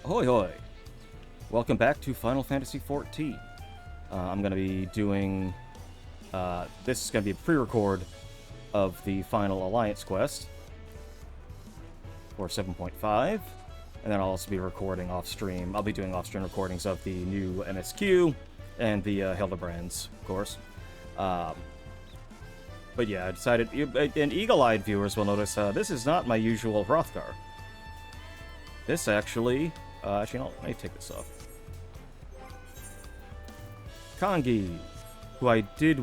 Ahoy hoy! Welcome back to Final Fantasy XIV. I'm going to be doing... this is going to be a pre-record of the final Alliance quest for 7.5, and then I'll also be recording off-stream. I'll be doing off-stream recordings of the new MSQ and the Hildebrands, of course. But yeah, I decided... And eagle-eyed viewers will notice this is not my usual Hrothgar. This actually... actually, no, let me take this off. Kongi, who I did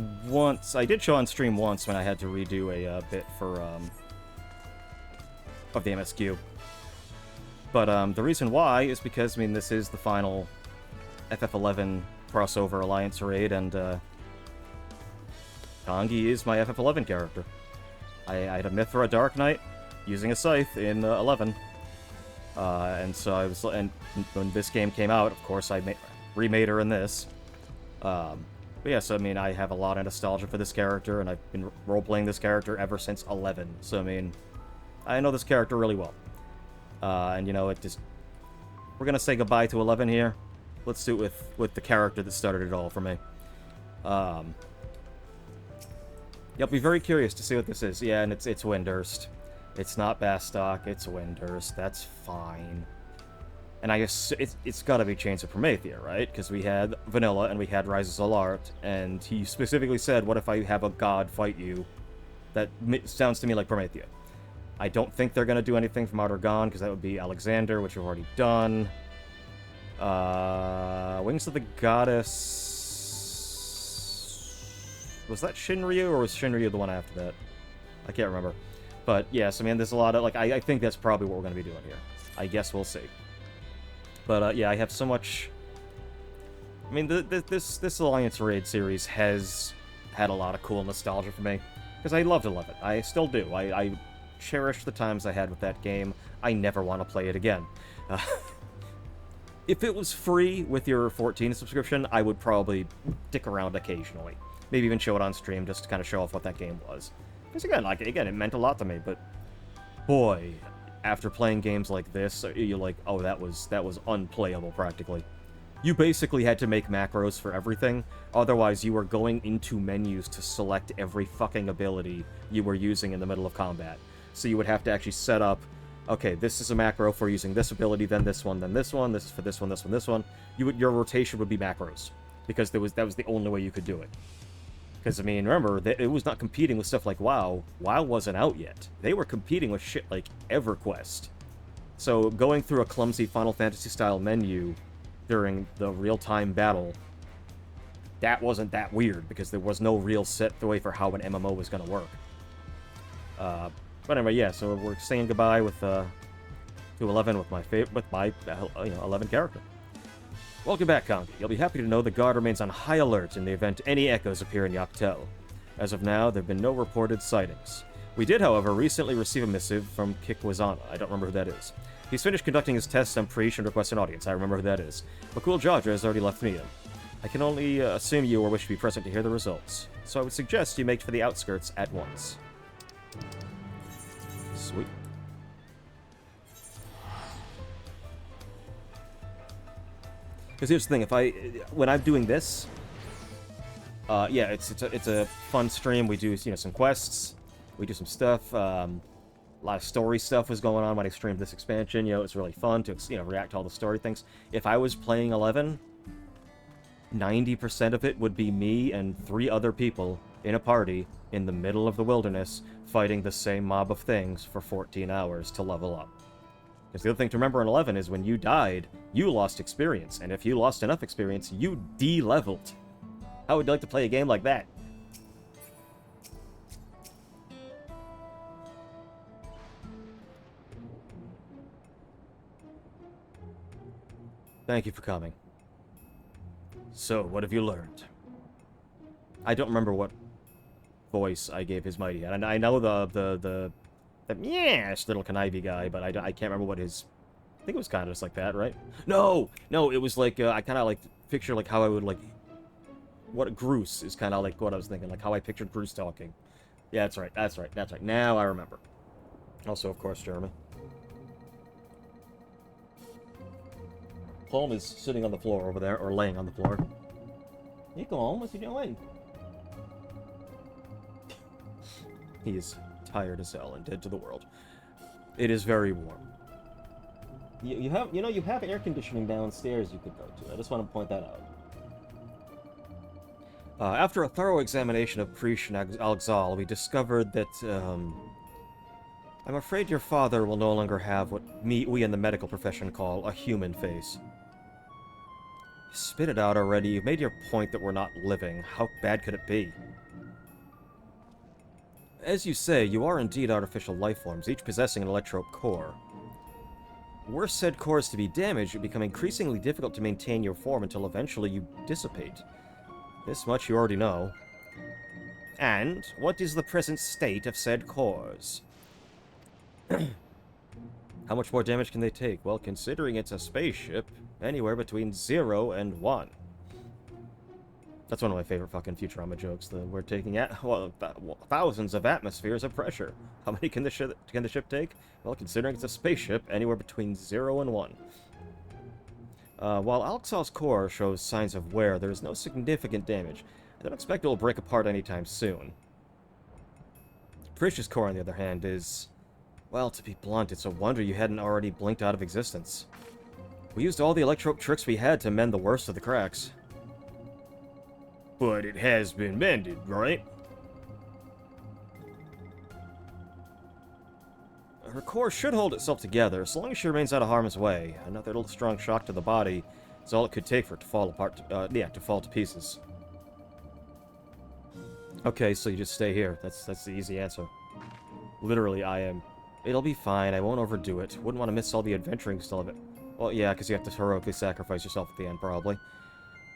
show on stream once when I had to redo a bit for, of the MSQ. But, the reason why is because, I mean, this is the final FF11 crossover Alliance raid, and, Kongi is my FF11 character. I had a Mithra Dark Knight using a scythe in 11. And so I was, and when this game came out, of course, I remade her in this. But yeah, so I mean, I have a lot of nostalgia for this character, and I've been role-playing this character ever since 11. So I mean, I know this character really well. And you know, we're gonna say goodbye to 11 here. Let's do it with the character that started it all for me. Yeah, I'll be very curious to see what this is. Yeah, and it's Windurst. It's not Bastok, it's Windurst. That's fine. And I guess it's gotta be Chains of Promethea, right? Because we had Vanilla and we had Rise of Solart, and he specifically said, what if I have a god fight you? That sounds to me like Promethea. I don't think they're gonna do anything from Outer Gone, because that would be Alexander, which we've already done. Wings of the Goddess... Was that Shinryu, or was Shinryu the one after that? I can't remember. But, yes, I mean, there's a lot of, like, I think that's probably what we're going to be doing here. I guess we'll see. But, yeah, I have so much... I mean, this Alliance Raid series has had a lot of cool nostalgia for me. Because I loved 11. I still do. I cherish the times I had with that game. I never want to play it again. If it was free with your 14 subscription, I would probably dick around occasionally. Maybe even show it on stream just to kind of show off what that game was. Because again, it meant a lot to me, but boy, after playing games like this, you're like, oh, that was unplayable practically. You basically had to make macros for everything, otherwise you were going into menus to select every fucking ability you were using in the middle of combat. So you would have to actually set up, okay, this is a macro for using this ability, then this one, this is for this one, this one, this one. Your rotation would be macros, because that was the only way you could do it. Because, I mean, remember, it was not competing with stuff like WoW. WoW wasn't out yet. They were competing with shit like EverQuest. So, going through a clumsy Final Fantasy-style menu during the real-time battle, that wasn't that weird, because there was no real set way for how an MMO was going to work. But anyway, yeah, so we're saying goodbye to 11 with my 11 character. Welcome back, Kongi. You'll be happy to know the guard remains on high alert in the event any echoes appear in Yoctel. As of now, there have been no reported sightings. We did, however, recently receive a missive from Kikwazana. I don't remember who that is. He's finished conducting his tests and Preach and request an audience. I remember who that is. Makul Jadra has already left me in. I can only assume you or wish to be present to hear the results. So I would suggest you make for the outskirts at once. Sweet. Because here's the thing, when I'm doing this, yeah, it's a fun stream. We do, some quests, we do some stuff. A lot of story stuff was going on when I streamed this expansion. It's really fun to, react to all the story things. If I was playing 11, 90% of it would be me and 3 other people in a party in the middle of the wilderness fighting the same mob of things for 14 hours to level up. Because the other thing to remember in 11 is when you died, you lost experience, and if you lost enough experience, you de-leveled. How would you like to play a game like that? Thank you for coming. So, what have you learned? I don't remember what voice I gave his mighty, and I know the yes, little connivey guy, but I can't remember what his... I think it was kind of just like that, right? No, it was like, I kind of like picture like how I would like... What Groose is kind of like what I was thinking, like how I pictured Groose talking. Yeah, that's right. Now I remember. Also, of course, Jeremy. foam is sitting on the floor over there, or laying on the floor. Nico, what's he doing? He is tired as hell and dead to the world. It is very warm. You have air conditioning downstairs you could go to. I just want to point that out. After a thorough examination of Prish and Alxal, we discovered that, I'm afraid your father will no longer have what we in the medical profession call a human face. Spit it out already. You've made your point that we're not living. How bad could it be? As you say, you are indeed artificial life forms, each possessing an electrope core. Were said cores to be damaged, it would become increasingly difficult to maintain your form until eventually you dissipate. This much you already know. And what is the present state of said cores? How much more damage can they take? Well, considering it's a spaceship, anywhere between 0 and 1. That's one of my favorite fucking Futurama jokes. We're taking thousands of atmospheres of pressure. How many can the ship take? Well, considering it's a spaceship, anywhere between 0 and 1. While Alxal's core shows signs of wear, there is no significant damage. I don't expect it will break apart anytime soon. Prish's core, on the other hand, is... Well, to be blunt, it's a wonder you hadn't already blinked out of existence. We used all the electrope tricks we had to mend the worst of the cracks. But it has been mended, right? Her core should hold itself together, so long as she remains out of harm's way. Another little strong shock to the body is all it could take for it to fall apart, to fall to pieces. Okay, so you just stay here. That's the easy answer. Literally, It'll be fine, I won't overdo it. Wouldn't want to miss all the adventuring still of it. Well, yeah, because you have to heroically sacrifice yourself at the end, probably.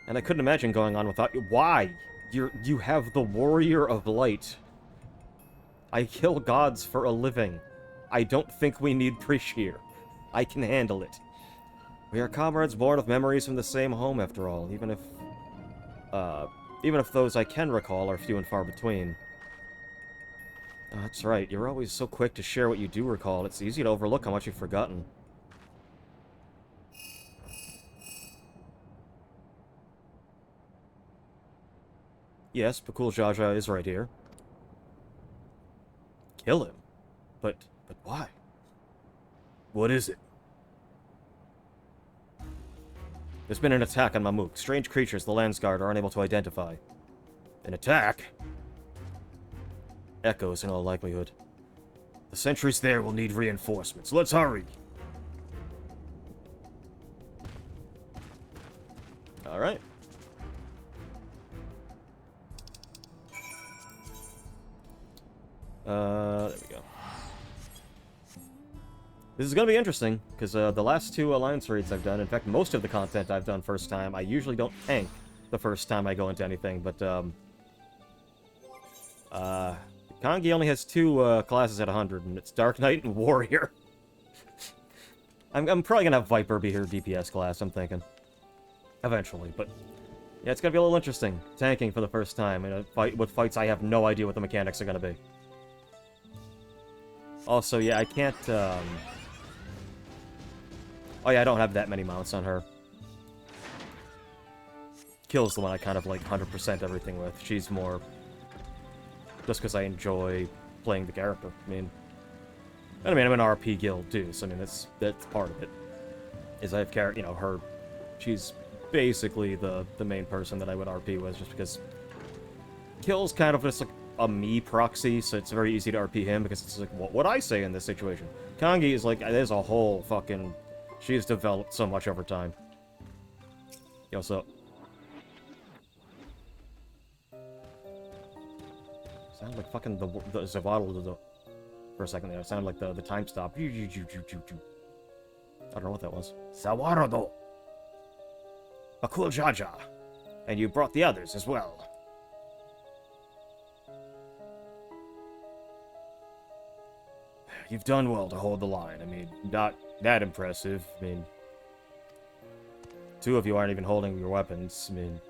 And I couldn't imagine going on without you. Why? You have the Warrior of Light. I kill gods for a living. I don't think we need Prish here. I can handle it. We are comrades born of memories from the same home, after all, even if those I can recall are few and far between. That's right, you're always so quick to share what you do recall. It's easy to overlook how much you've forgotten. Yes, Pakul Jaja is right here. Kill him? But why? What is it? There's been an attack on Mamuk. Strange creatures the Landsguard are unable to identify. An attack? Echoes in all likelihood. The sentries there will need reinforcements. Let's hurry! Alright. There we go. This is going to be interesting, because the last 2 Alliance raids I've done, in fact, most of the content I've done first time, I usually don't tank the first time I go into anything, but, Kangi only has 2 classes at 100, and it's Dark Knight and Warrior. I'm probably going to have Viper be her DPS class, I'm thinking. Eventually, but... Yeah, it's going to be a little interesting, tanking for the first time in a fight with fights I have no idea what the mechanics are going to be. Also, yeah, I can't, Oh yeah, I don't have that many mounts on her. Kill's the one I kind of, like, 100% everything with. She's more... just because I enjoy playing the character. I mean, I'm an RP guild, too, so I mean, that's part of it. Is I have character, her... She's basically the main person that I would RP with, just because... Kill's kind of just, like, a me proxy, so it's very easy to RP him, because it's like, what would I say in this situation? Kangi is like, there's a whole fucking... She's developed so much over time. Yo, what's up? Sounded like fucking the Zavadal for a second there. It sounded like the time stop. I don't know what that was. Sawarado! Pakul Jaja! And you brought the others as well. You've done well to hold the line. I mean, not that impressive. I mean, 2 of you aren't even holding your weapons. I mean...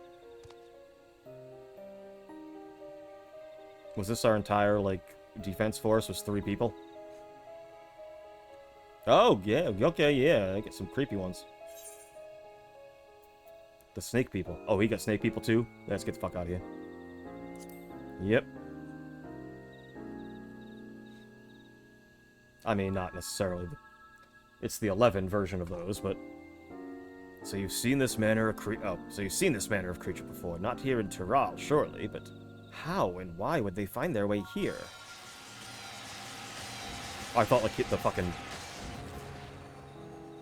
Was this our entire, like, defense force? Was 3 people? Oh, yeah. Okay, yeah. I get some creepy ones. The snake people. Oh, he got snake people too? Let's get the fuck out of here. Yep. I mean, not necessarily. It's the 11 version of those, but... So you've seen this manner of creature before. Not here in Tyrrell, surely, but... How and why would they find their way here? I thought, like, the fucking...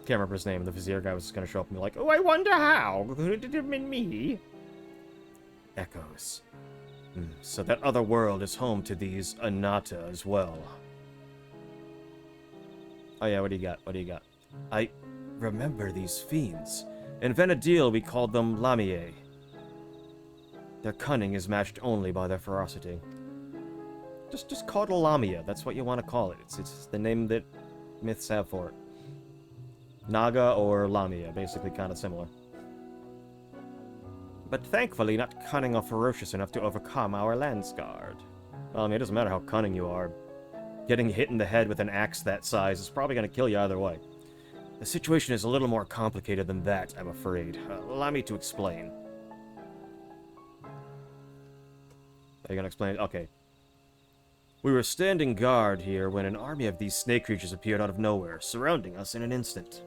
Can't remember his name. The Vizier guy was just gonna show up and be like, oh, I wonder how. Could it have been me? Echoes. So that other world is home to these Anata as well. Oh yeah, what do you got? What do you got? I remember these fiends. In Vana'diel, we called them Lamia. Their cunning is matched only by their ferocity. Just call it a Lamia. That's what you want to call it. It's the name that myths have for it. Naga or Lamia, basically kind of similar. But thankfully not cunning or ferocious enough to overcome our Lance Guard. Well, I mean, it doesn't matter how cunning you are. Getting hit in the head with an axe that size is probably going to kill you either way. The situation is a little more complicated than that, I'm afraid. Allow me to explain. Are you going to explain it? Okay. We were standing guard here when an army of these snake creatures appeared out of nowhere, surrounding us in an instant.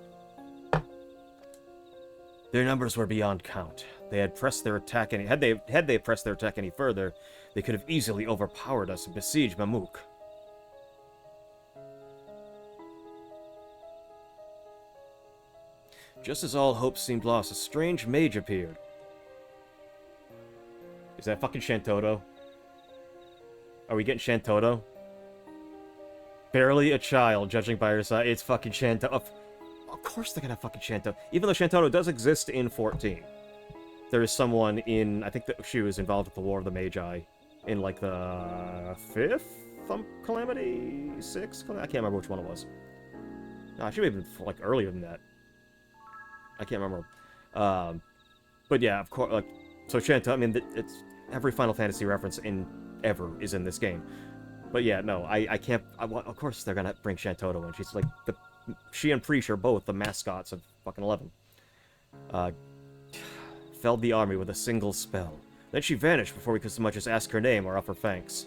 Their numbers were beyond count. They had pressed their attack had they pressed their attack any further, they could have easily overpowered us and besieged Mamuk. Just as all hope seemed lost, a strange mage appeared. Is that fucking Shantoto? Are we getting Shantoto? Barely a child, judging by her side. It's fucking Shantoto. Of course they're gonna have fucking Shantoto. Even though Shantoto does exist in 14. There is someone in... I think that she was involved with the War of the Magi. In, like, the... 5th? Calamity? 6th? I can't remember which one it was. No, she may have been, like, earlier than that. I can't remember. But yeah, of course, like... So Shantoto, I mean, it's... Every Final Fantasy reference ever is in this game. But yeah, no, I can't... of course they're gonna bring Shantoto in. She's, like, she and Preach are both the mascots of fucking 11. Felled the army with a single spell. Then she vanished before we could so much as ask her name or offer thanks.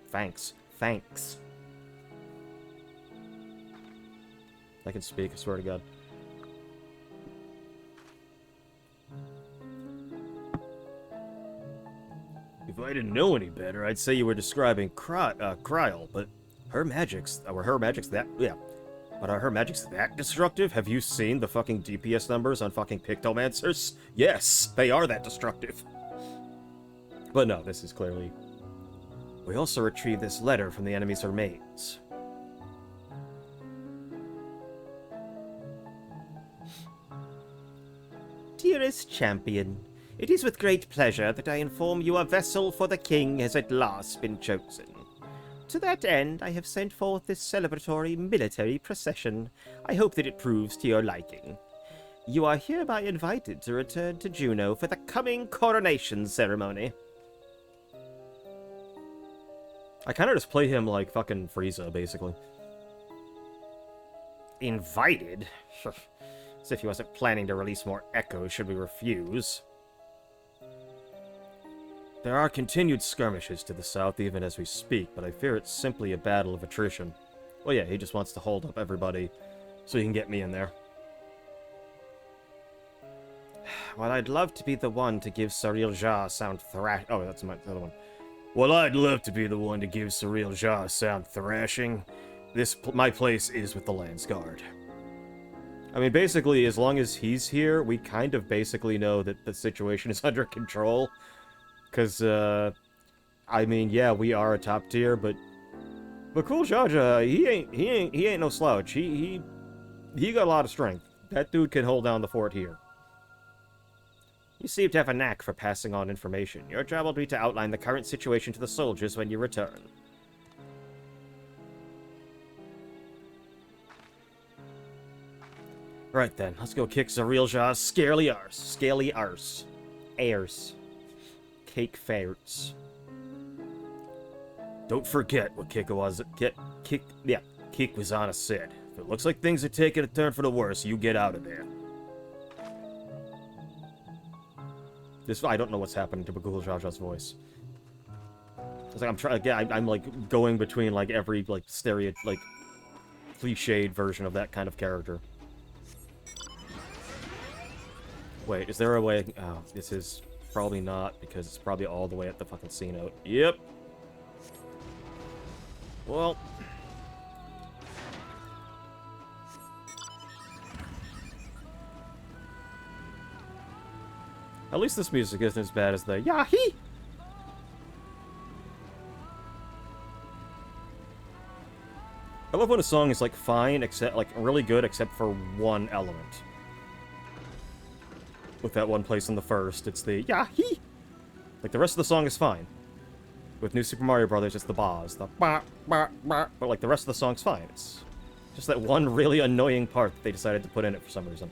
Thanks. I can speak, I swear to God. If I didn't know any better, I'd say you were describing Kryl, but her magic's that, yeah. But are her magics that destructive? Have you seen the fucking DPS numbers on fucking Pictomancers? Yes, they are that destructive. But no, this is clearly... We also retrieved this letter from the enemy's remains. Dearest champion, it is with great pleasure that I inform you a vessel for the king has at last been chosen. To that end, I have sent forth this celebratory military procession. I hope that it proves to your liking. You are hereby invited to return to Juneau for the coming coronation ceremony. I kind of just play him like fucking Frieza, basically. Invited? As if he wasn't planning to release more echoes should we refuse. There are continued skirmishes to the south even as we speak, but I fear it's simply a battle of attrition. Well, yeah, he just wants to hold up everybody so he can get me in there. Well, I'd love to be the one to give Cyril Ja a sound thrash... Oh, that's my other one. Well, I'd love to be the one to give Cyril Ja a sound thrashing. My place is with the Lance Guard. I mean, basically, as long as he's here, we kind of basically know that the situation is under control. Because, I mean, yeah, we are a top tier, but Cool Jaja, he ain't no slouch. He got a lot of strength. That dude can hold down the fort here. You seem to have a knack for passing on information. Your job will be to outline the current situation to the soldiers when you return. Right then, let's go kick Cyril Ja's scaly arse. Airs. Cake ferrets. Don't forget what Kikwazana said. If it looks like things are taking a turn for the worse, you get out of there. This I don't know what's happening to Bagul Jaja's voice. It's like I'm trying. Again, I'm like going between like every like cliched version of that kind of character. Wait, is there a way? Oh, this is probably not, because it's probably all the way at the fucking C note. Yep. Well. At least this music isn't as bad as the Yahi! I love when a song is like fine, except like really good, except for one element. With that one place in the first, it's the Yahi! Like the rest of the song is fine. With New Super Mario Brothers, it's the bars, the ba ba ba. But like the rest of the song's fine. It's just that one really annoying part that they decided to put in it for some reason.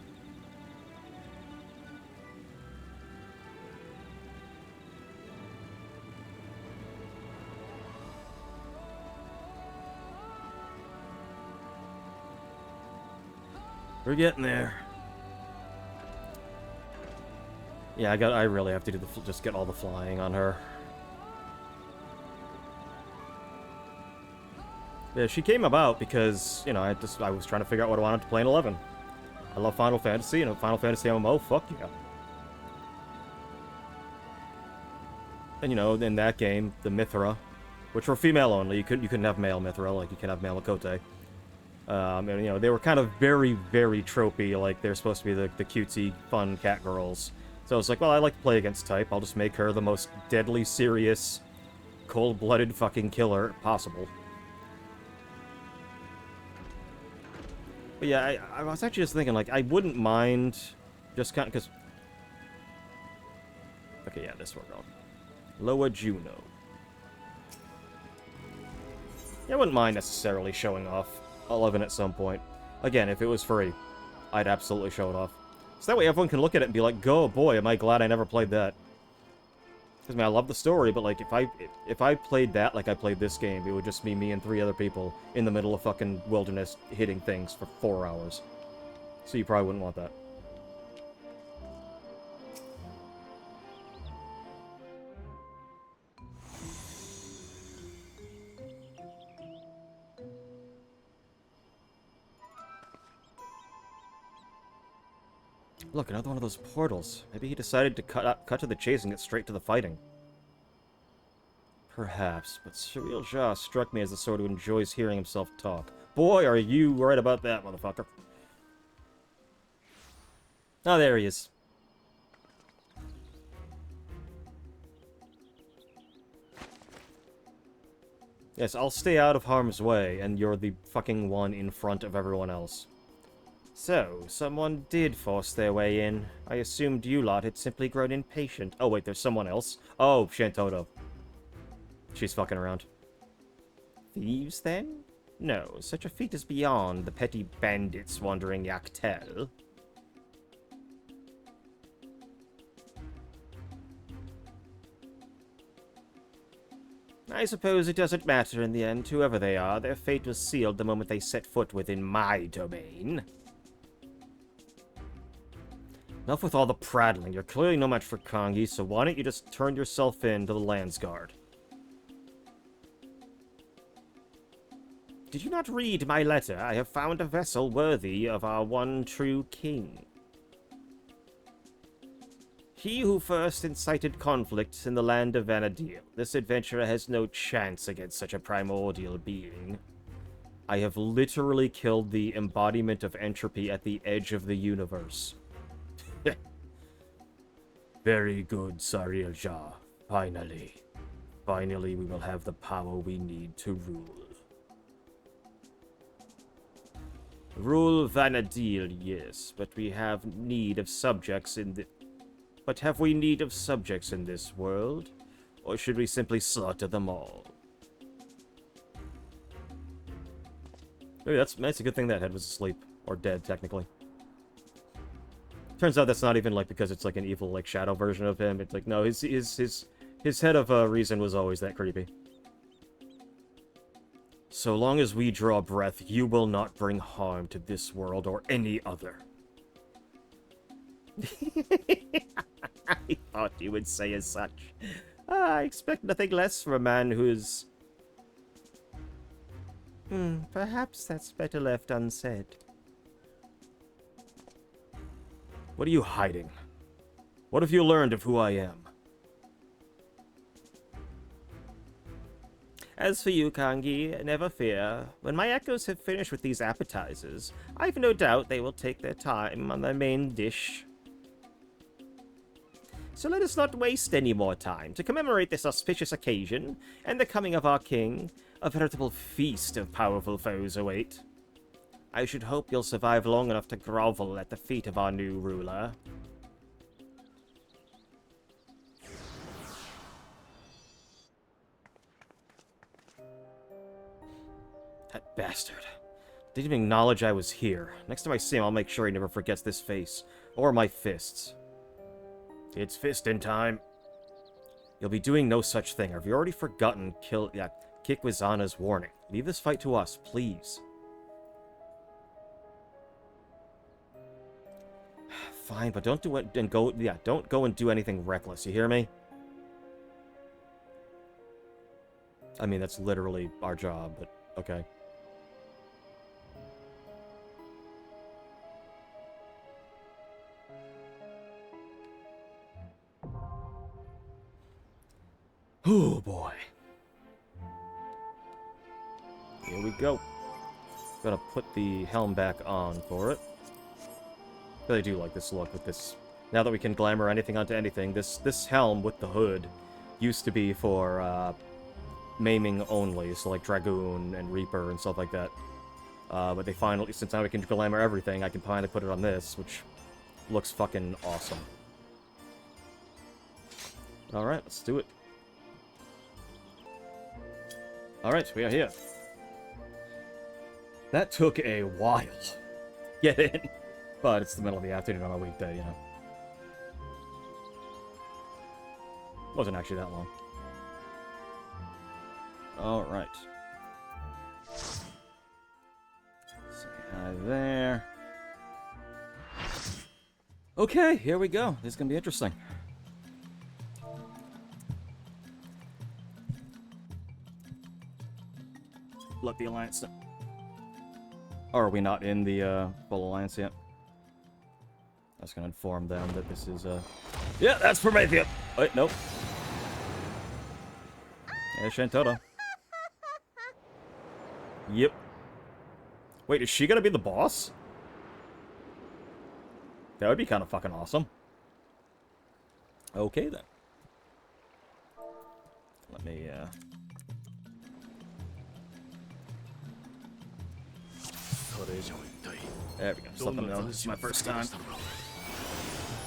We're getting there. Yeah, I really have to do just get all the flying on her. Yeah, she came about because, you know, I was trying to figure out what I wanted to play in 11. I love Final Fantasy, and a Final Fantasy MMO, fuck yeah. And, you know, in that game, the Mithra, which were female only, you couldn't have male Mithra, like you can have male Makote. And, you know, they were kind of very, very tropey, like they're supposed to be the cutesy, fun cat girls. So I was like, well, I like to play against type, I'll just make her the most deadly serious, cold-blooded fucking killer possible. But yeah, I was actually just thinking, like, I wouldn't mind just kind of, because... Okay, yeah, this one, girl. Loa Juno. Yeah, I wouldn't mind necessarily showing off 11 at some point. Again, if it was free, I'd absolutely show it off. So that way everyone can look at it and be like, go, boy, am I glad I never played that. Because, I mean, I love the story, but, like, if I played that like I played this game, it would just be me and 3 other people in the middle of fucking wilderness hitting things for 4 hours. So you probably wouldn't want that. Look, another one of those portals. Maybe he decided to cut to the chase and get straight to the fighting. Perhaps, but Surreal Jaw struck me as the sort who enjoys hearing himself talk. Boy, are you right about that, motherfucker. Oh, there he is. Yes, I'll stay out of harm's way, and you're the fucking one in front of everyone else. So, someone did force their way in. I assumed you lot had simply grown impatient. Oh, wait, there's someone else. Oh, Shantoto. She's fucking around. Thieves, then? No, such a feat is beyond the petty bandits wandering Yaktel. I suppose it doesn't matter in the end. Whoever they are, their fate was sealed the moment they set foot within my domain. Enough with all the prattling. You're clearly no match for Kongi, so why don't you just turn yourself in to the Landsguard? Did you not read my letter? I have found a vessel worthy of our one true king. He who first incited conflict in the land of Vana'diel. This adventurer has no chance against such a primordial being. I have literally killed the embodiment of entropy at the edge of the universe. Very good, Sariel Jah. Finally. Finally, we will have the power we need to rule. Rule Vana'diel, yes, but we have need of subjects in the... But have we need of subjects in this world? Or should we simply slaughter them all? Maybe that's a good thing that head was asleep. Or dead, technically. Turns out that's not even, like, because it's, like, an evil, like, shadow version of him. It's like, no, his head of reason was always that creepy. So long as we draw breath, you will not bring harm to this world or any other. I thought you would say as such. I expect nothing less from a man who's... perhaps that's better left unsaid. What are you hiding? What have you learned of who I am? As for you, Kangi, never fear. When my echoes have finished with these appetizers, I've no doubt they will take their time on their main dish. So let us not waste any more time. To commemorate this auspicious occasion, and the coming of our king, a veritable feast of powerful foes await. I should hope you'll survive long enough to grovel at the feet of our new ruler. That bastard. Didn't even acknowledge I was here. Next time I see him, I'll make sure he never forgets this face. Or my fists. It's fisting time. You'll be doing no such thing. Have you already forgotten Kikwizana's warning? Leave this fight to us, please. Fine, but don't do it and go. Yeah, don't go and do anything reckless. You hear me? I mean, that's literally our job, but okay. Oh boy. Here we go. Gotta put the helm back on for it. I really do like this look with this. Now that we can glamour anything onto anything, this helm with the hood used to be for maiming only, so like Dragoon and Reaper and stuff like that. But they finally, since now we can glamour everything, I can finally put it on this, which looks fucking awesome. Alright, let's do it. Alright, we are here. That took a while. Get in. But it's the middle of the afternoon on a weekday, you know. Wasn't actually that long. Alright. Say hi there. Okay, here we go. This is gonna be interesting. Look, the Alliance... Or are we not in the full Alliance yet? I was gonna inform them that this is, Yeah, that's Prometheus! Wait, nope. Yeah, Shantota. Yep. Wait, is she gonna be the boss? That would be kind of fucking awesome. Okay, then. Let me, There we go. Just let them know this is my first time.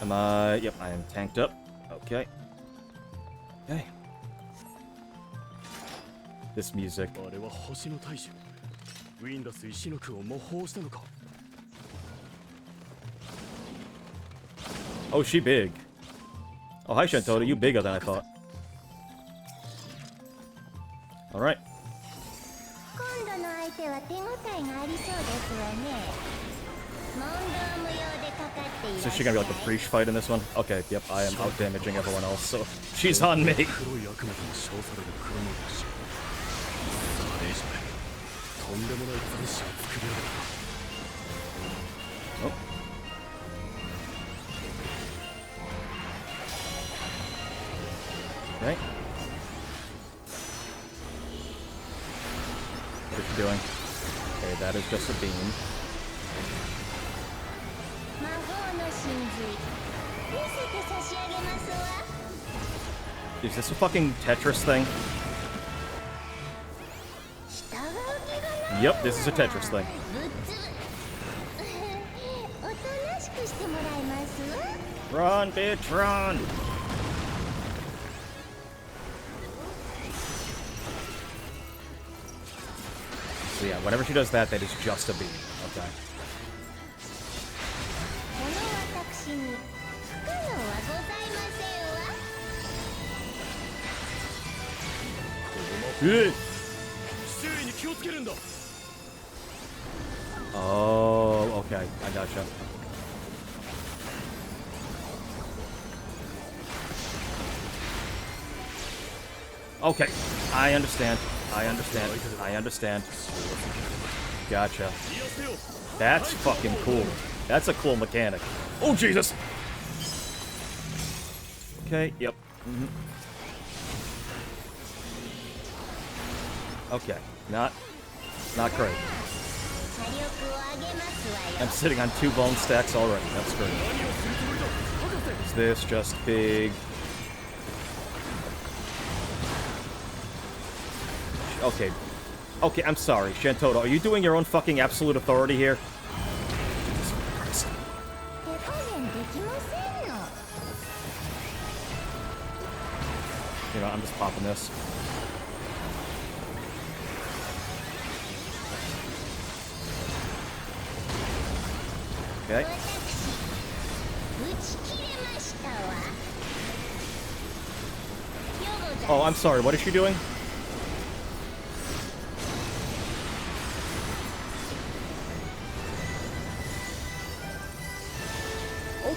Am I... Yep, I am tanked up. Okay. Okay. This music. Oh, she big. Oh, hi, Shantota. You bigger than I thought. Alright. So is she gonna be like the Preach fight in this one? Okay, yep, I am out damaging everyone else, so she's on me. Oh. Okay. What is she doing? Okay, that is just a beam. Is this a fucking Tetris thing? Yep, this is a Tetris thing. Run, bitch, run! So yeah, whenever she does that, that is just a beam. Okay. Oh, okay. I gotcha. Okay, I understand. I understand. I understand. Gotcha. That's fucking cool. That's a cool mechanic. Oh, Jesus! Okay, yep. Okay, not great. I'm sitting on 2 bone stacks already. That's great. Is this just big? Okay. Okay, I'm sorry. Shantoto, are you doing your own fucking absolute authority here? Jesus Christ. You know, I'm just popping this. Okay. Oh, I'm sorry. What is she doing?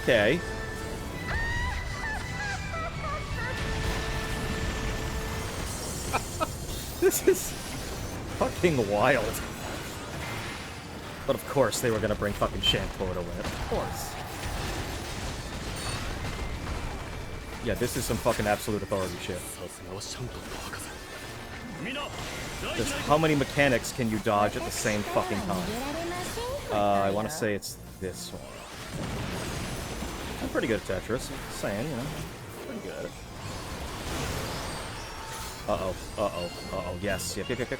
Okay. This is fucking wild. But of course they were gonna bring fucking Shantoto in. Of course. Yeah, this is some fucking absolute authority shit. Just how many mechanics can you dodge at the same fucking time? I want to say it's this one. I'm pretty good at Tetris. Just saying, you know. Pretty good at it. Uh-oh. Uh-oh. Uh-oh. Yes. Yep, yep, yep, yep.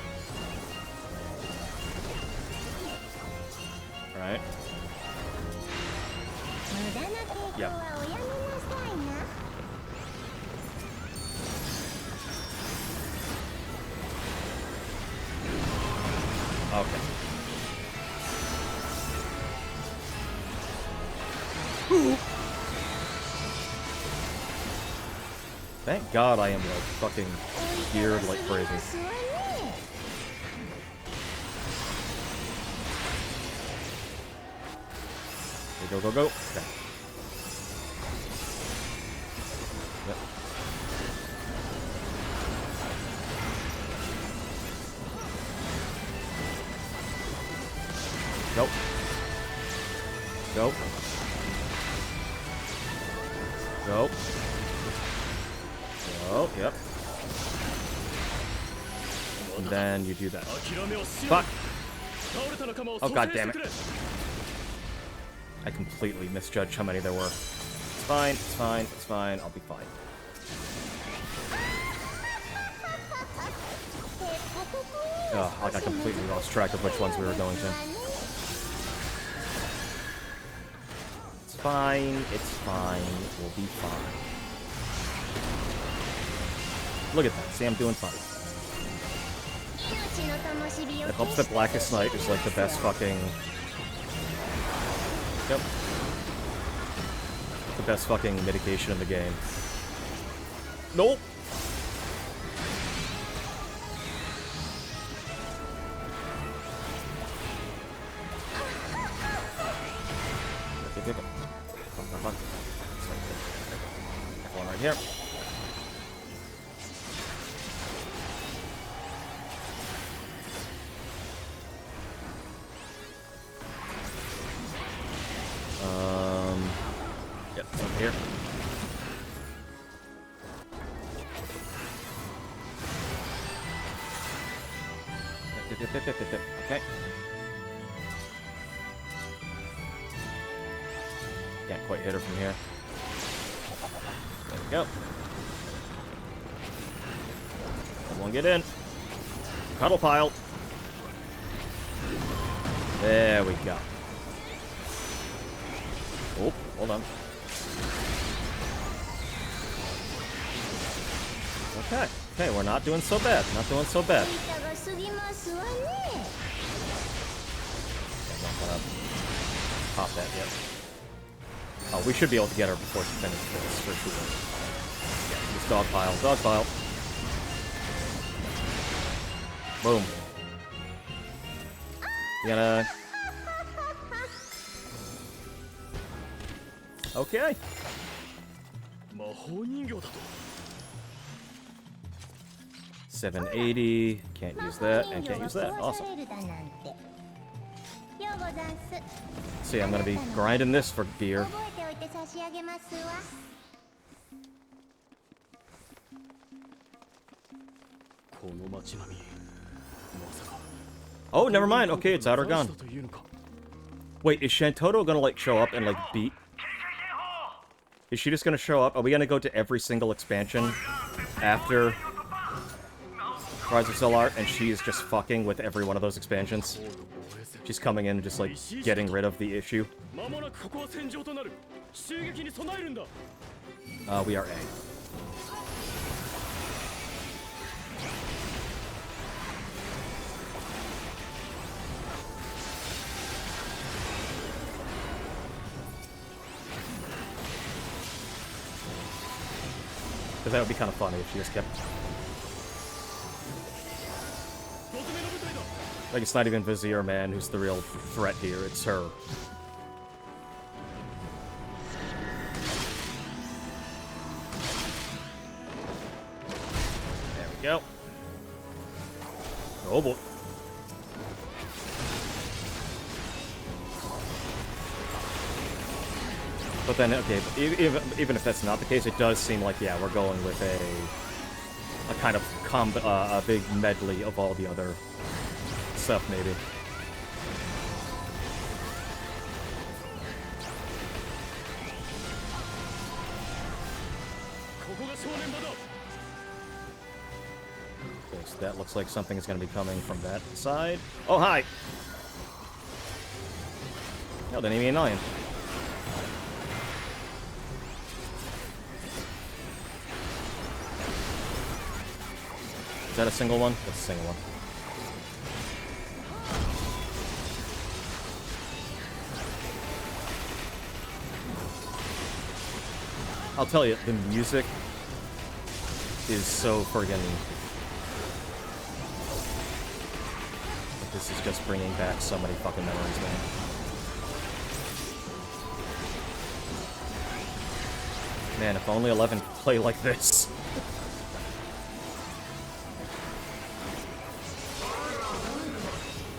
Right. Yep. Okay. Ooh. Thank God I am, like, fucking geared like crazy. Go, go, go. Okay. Yep. Nope. Go. Go. Oh, yep. And then you do that. Fuck! Oh, god damn it. I completely misjudged how many there were. It's fine, it's fine, it's fine. I'll be fine. Oh, like I completely lost track of which ones we were going to. It's fine, it's fine, we'll be fine. Look at that, see, I'm doing fine. It helps that Blackest Night is like the best fucking... Yep. The best fucking mitigation in the game. Nope! One right here. Yep, it's over here. Yep. Okay. Can't quite hit her from here. There we go. Someone get in. Cuddle pile. There we go. Oh, hold on. Okay, okay, we're not doing so bad. Not doing so bad. I'm not gonna pop that yet. Oh, we should be able to get her before she finishes this, for sure. Yeah, this dog pile. Dog pile. Boom. You gonna... Okay. 780. Can't use that, and can't use that. Awesome. See, I'm gonna be grinding this for gear. Oh, never mind. Okay, it's Outer Gun. Wait, is Shantoto gonna, like, show up and, like, beat... Is she just gonna show up? Are we gonna go to every single expansion after Rise of Solar, and she is just fucking with every one of those expansions? She's coming in and just, like, getting rid of the issue. We are A. Because that would be kind of funny if she just kept... Like, it's not even Vizier Man who's the real threat here, it's her. There we go. Oh boy. But then, okay, even if that's not the case, it does seem like, yeah, we're going with a kind of a big medley of all the other stuff, maybe. Okay, so that looks like something is going to be coming from that side. Oh, hi! No, then enemy annoying. Is that a single one? That's a single one. I'll tell you, the music is so friggin'... This is just bringing back so many fucking memories, man. Man, if only 11 could play like this.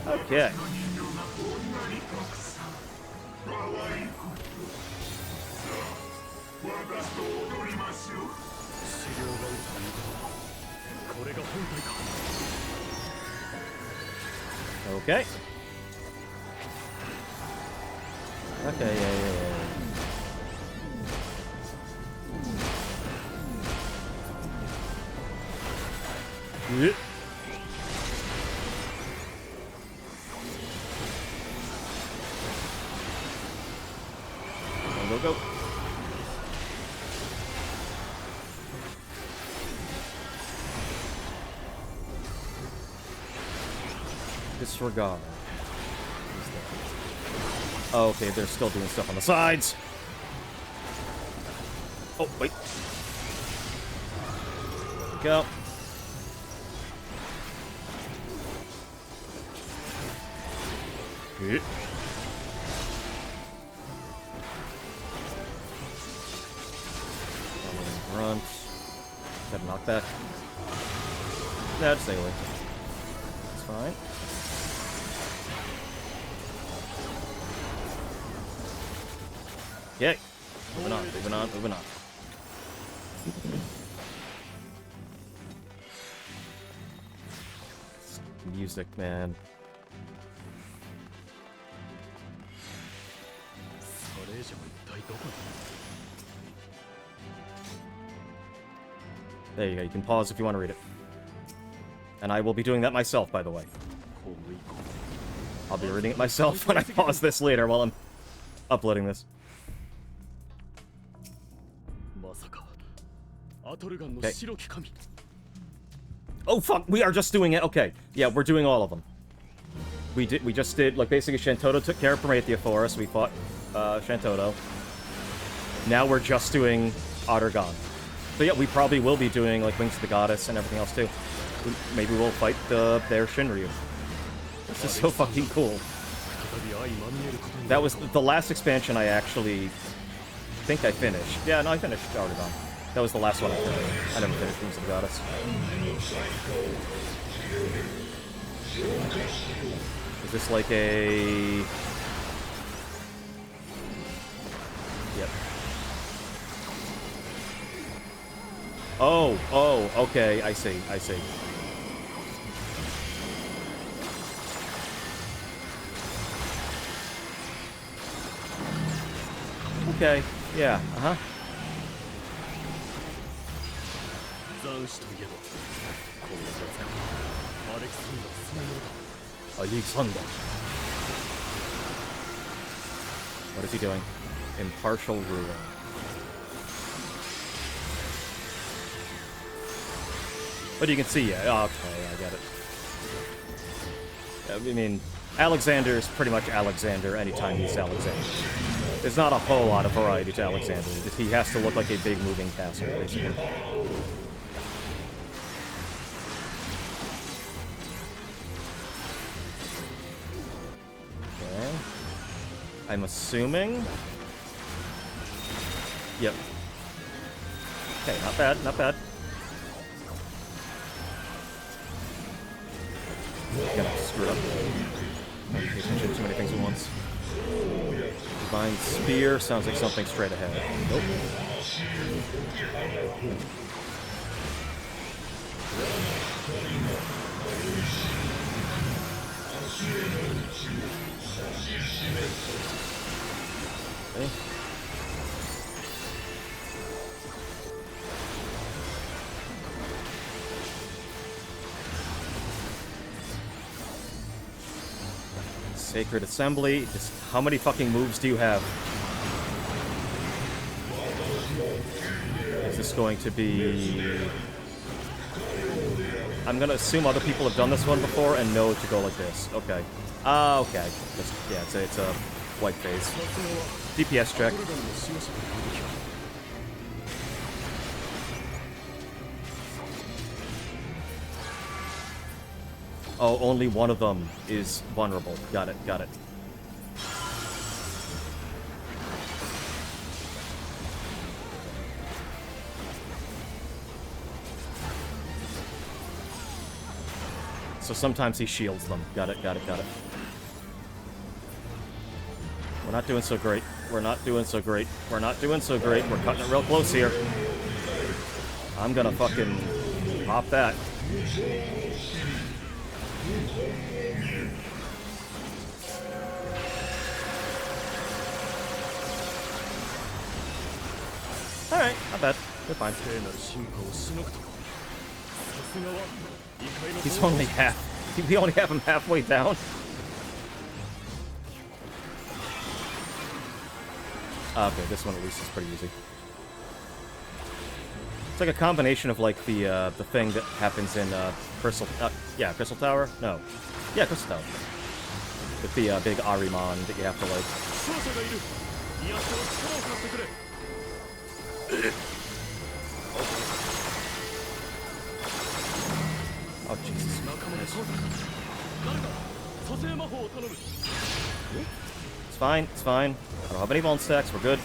Okay. Okay. Okay, yeah. Go. Disregard. Oh, okay, they're still doing stuff on the sides. Oh, wait. Go. Good. Grunt. Is that a knockback? Nah, just stay away. It's fine. Okay. Moving on. Music, man. There you go, you can pause if you want to read it. And I will be doing that myself, by the way. I'll be reading it myself when I pause this later while I'm uploading this. Okay. Oh fuck, we are just doing it. Okay. Yeah, we're doing all of them. We just did, like, basically Shantoto took care of Prometheus for us. We fought Shantoto. Now we're just doing Outer Gun. So yeah, we probably will be doing, like, Wings of the Goddess and everything else, too. Maybe we'll fight their Shinryu. This is so fucking cool. That was the last expansion I actually think I finished. Yeah, no, I finished Outer Gun. That was the last one I played. I never finished Wings of the Goddess. Is this like a... Yep. Oh, okay, I see. Okay, yeah, uh-huh. Alexander. What is he doing? Impartial ruling. But you can see, yeah, okay, I get it. I mean, Alexander is pretty much Alexander anytime he's Alexander. There's not a whole lot of variety to Alexander. He has to look like a big moving castle, basically. Okay. I'm assuming... Yep. Okay, not bad, not bad. Gonna screw up. Don't pay attention to too many things at once. Divine Spear sounds like something straight ahead. Nope. Okay. Sacred Assembly. Just how many fucking moves do you have? Is this going to be... I'm gonna assume other people have done this one before and know to go like this. Okay. Okay. Yeah, it's a white phase. DPS check. Oh, only one of them is vulnerable. Got it, got it. So sometimes he shields them. Got it, got it, got it. We're not doing so great. We're not doing so great. We're not doing so great. We're cutting it real close here. I'm gonna fucking pop that. Alright, not bad. We're fine. He's only half. We only have him halfway down. Okay, this one at least is pretty easy. It's like a combination of like the thing that happens in Crystal. Yeah, Crystal Tower. No. Yeah, Crystal Tower. With the big Ahriman that you have to like. Oh Jesus! It's fine. It's fine. I don't have any bone stacks. We're good.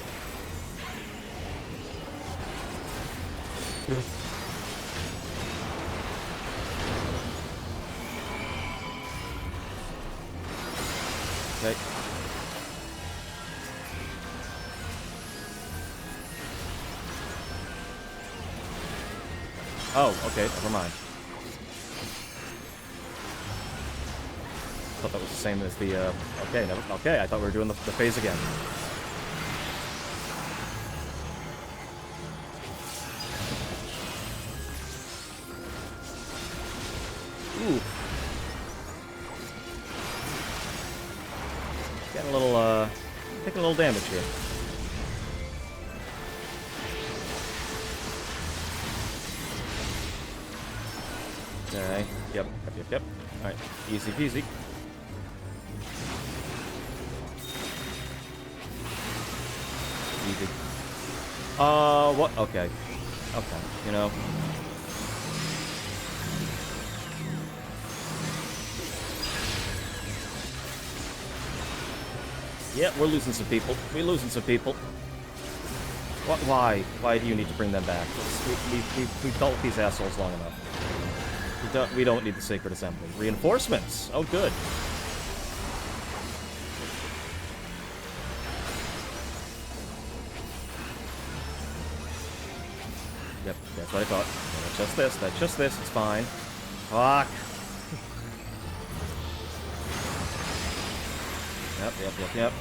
Okay. Oh, okay, never mind. I thought that was the same as the, okay, never, okay, I thought we were doing the phase again. Ooh. Getting a little, taking a little damage here. Alright, yep. Alright, easy peasy. Easy. What? Okay. Okay, you know. Yeah, we're losing some people. We're losing some people. Why? Why do you need to bring them back? We've dealt with these assholes long enough. We don't need the Sacred Assembly. Reinforcements! Oh, good. Yep, that's what I thought. That's just this. That's just this. It's fine. Fuck. Yep.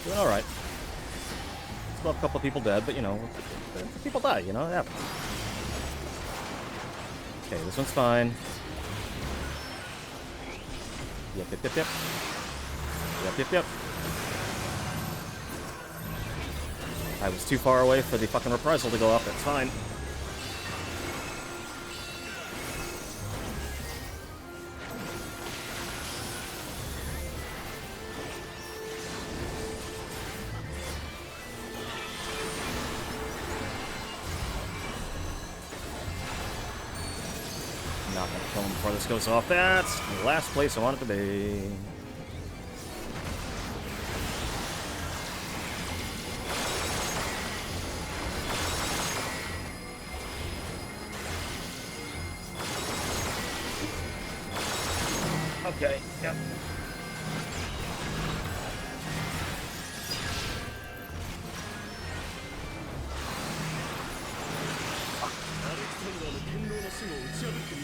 Doing alright. Still have a couple of people dead, but you know, people die, you know, it happens. Okay, this one's fine. Yep. I was too far away for the fucking reprisal to go off, that's fine. Not gonna kill him before this goes off. That's the last place I want it to be. Okay, yep.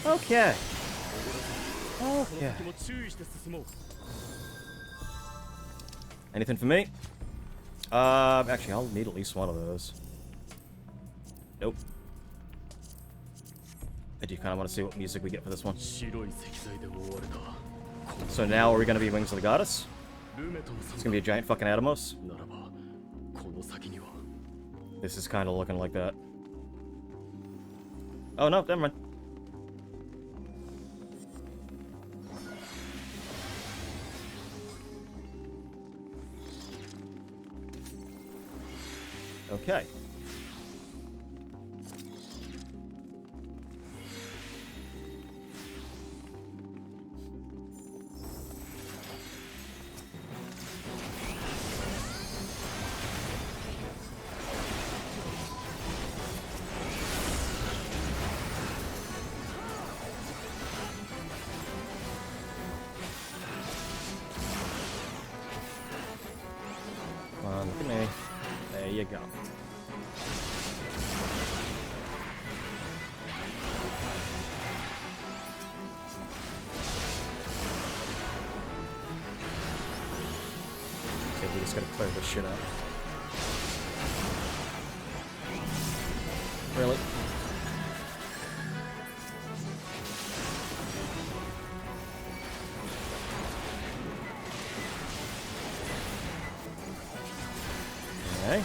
Okay. Anything for me? Actually, I'll need at least one of those. Nope. I do kind of want to see what music we get for this one. So now are we going to be Wings of the Goddess? It's going to be a giant fucking Atomos? This is kind of looking like that. Oh no, never mind. Okay. Come on, look at me. There you go. Okay, we just gotta clear this shit up. Really? Okay.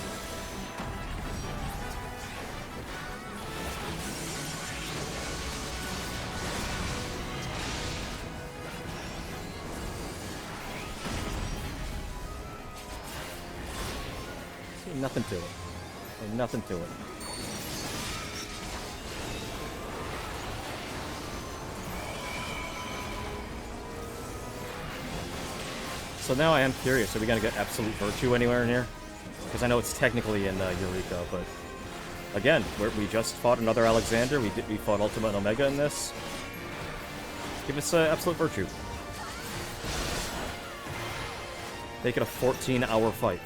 See, nothing to it. Ain't nothing to it. So now I am curious, are we gonna get Absolute Virtue anywhere in here? Because I know it's technically in Eureka, but again, we just fought another Alexander. We fought Ultima and Omega in this. Give us Absolute Virtue. Make it a 14-hour fight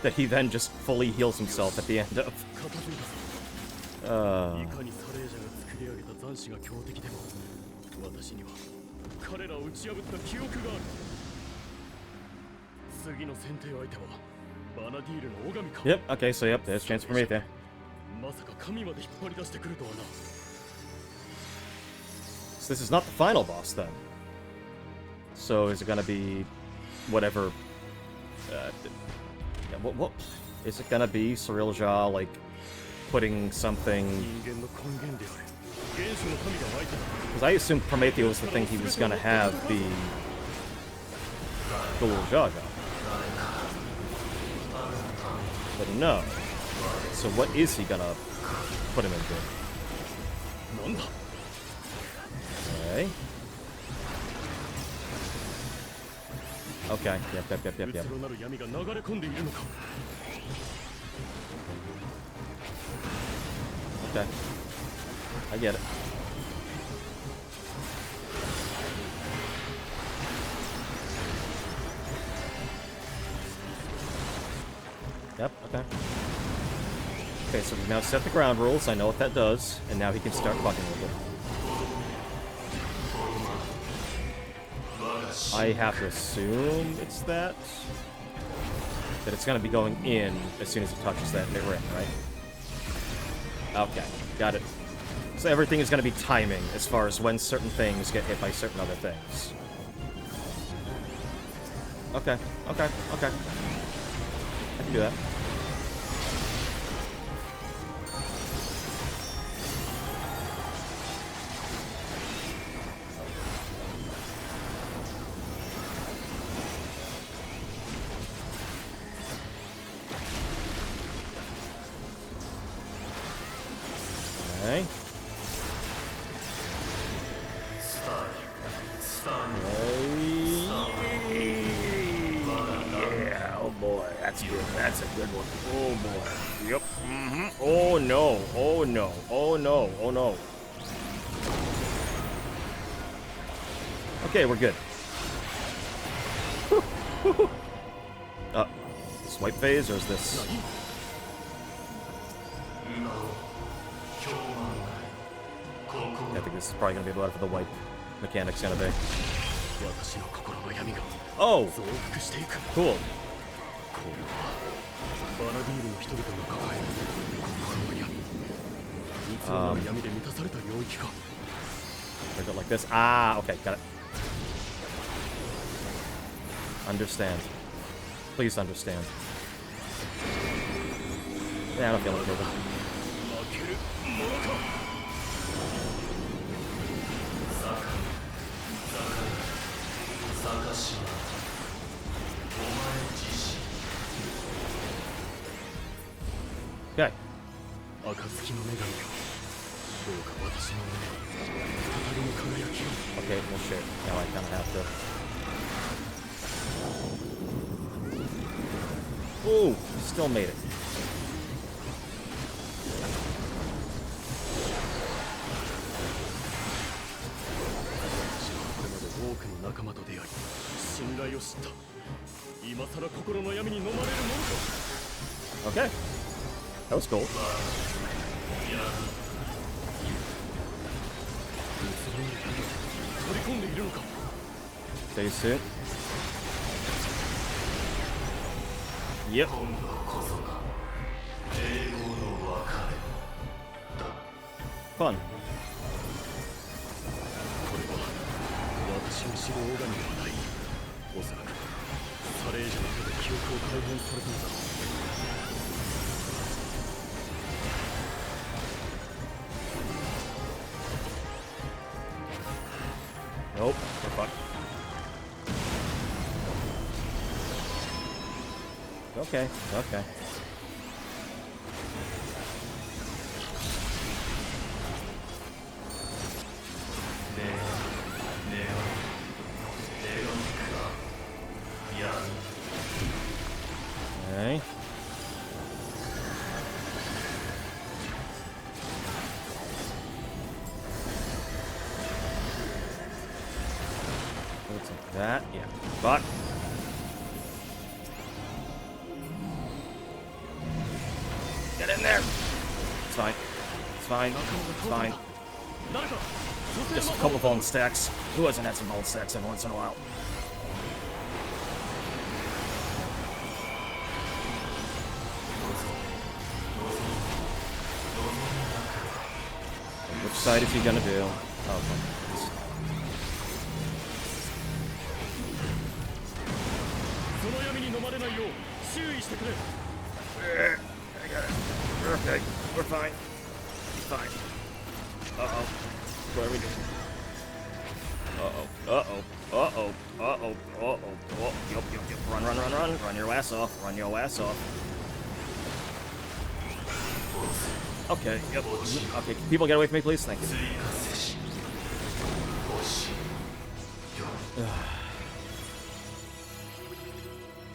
that he then just fully heals himself at the end of. Yep, okay, so yep, there's a chance for me there. So this is not the final boss, then. So is it gonna be whatever... what is it gonna be? Cyril Ja, like, putting something... Because I assumed Promethea was the thing he was gonna have the little Jaga. But no. So what is he gonna put him into? Okay. Okay, yep. Okay. I get it. Yep, okay. Okay, so we've now set the ground rules. I know what that does, and now he can start fucking with it. I have to assume it's that it's going to be going in as soon as it touches that ring, right? Okay, got it. So everything is going to be timing as far as when certain things get hit by certain other things. Okay. I can do that. Okay. Yeah, oh boy, that's good. That's a good one. Oh boy. Yep. Oh no. Oh no. Oh no. Oh no. Okay, we're good. Swipe phase, or is this? I think this is probably going to be whatever the wipe mechanic's going to be. Oh! Cool. Is it like this? Ah, okay, got it. Understand. Please understand. Yeah, I don't feel like moving. Okay. Okay, well shit. Now I kinda have to. Ooh, still made it. Okay. That was cool. Face it. Yep. Fun. Nope, we're fucked. Okay. Okay. Looks like that. Yeah. Fuck. Get in there. It's fine. It's fine. It's fine. Just a couple of bone stacks. Who hasn't had some bone stacks every once in a while? Which side is he gonna do? Oh, okay. I got it. We're okay. We're fine. It's fine. Uh-oh. What are we doing? Uh-oh. Uh-oh. Uh-oh. Uh-oh. Uh-oh. Oh, yep. Run. Run your ass off. Run your ass off. Okay, yep. Okay, people get away from me, please? Thank you.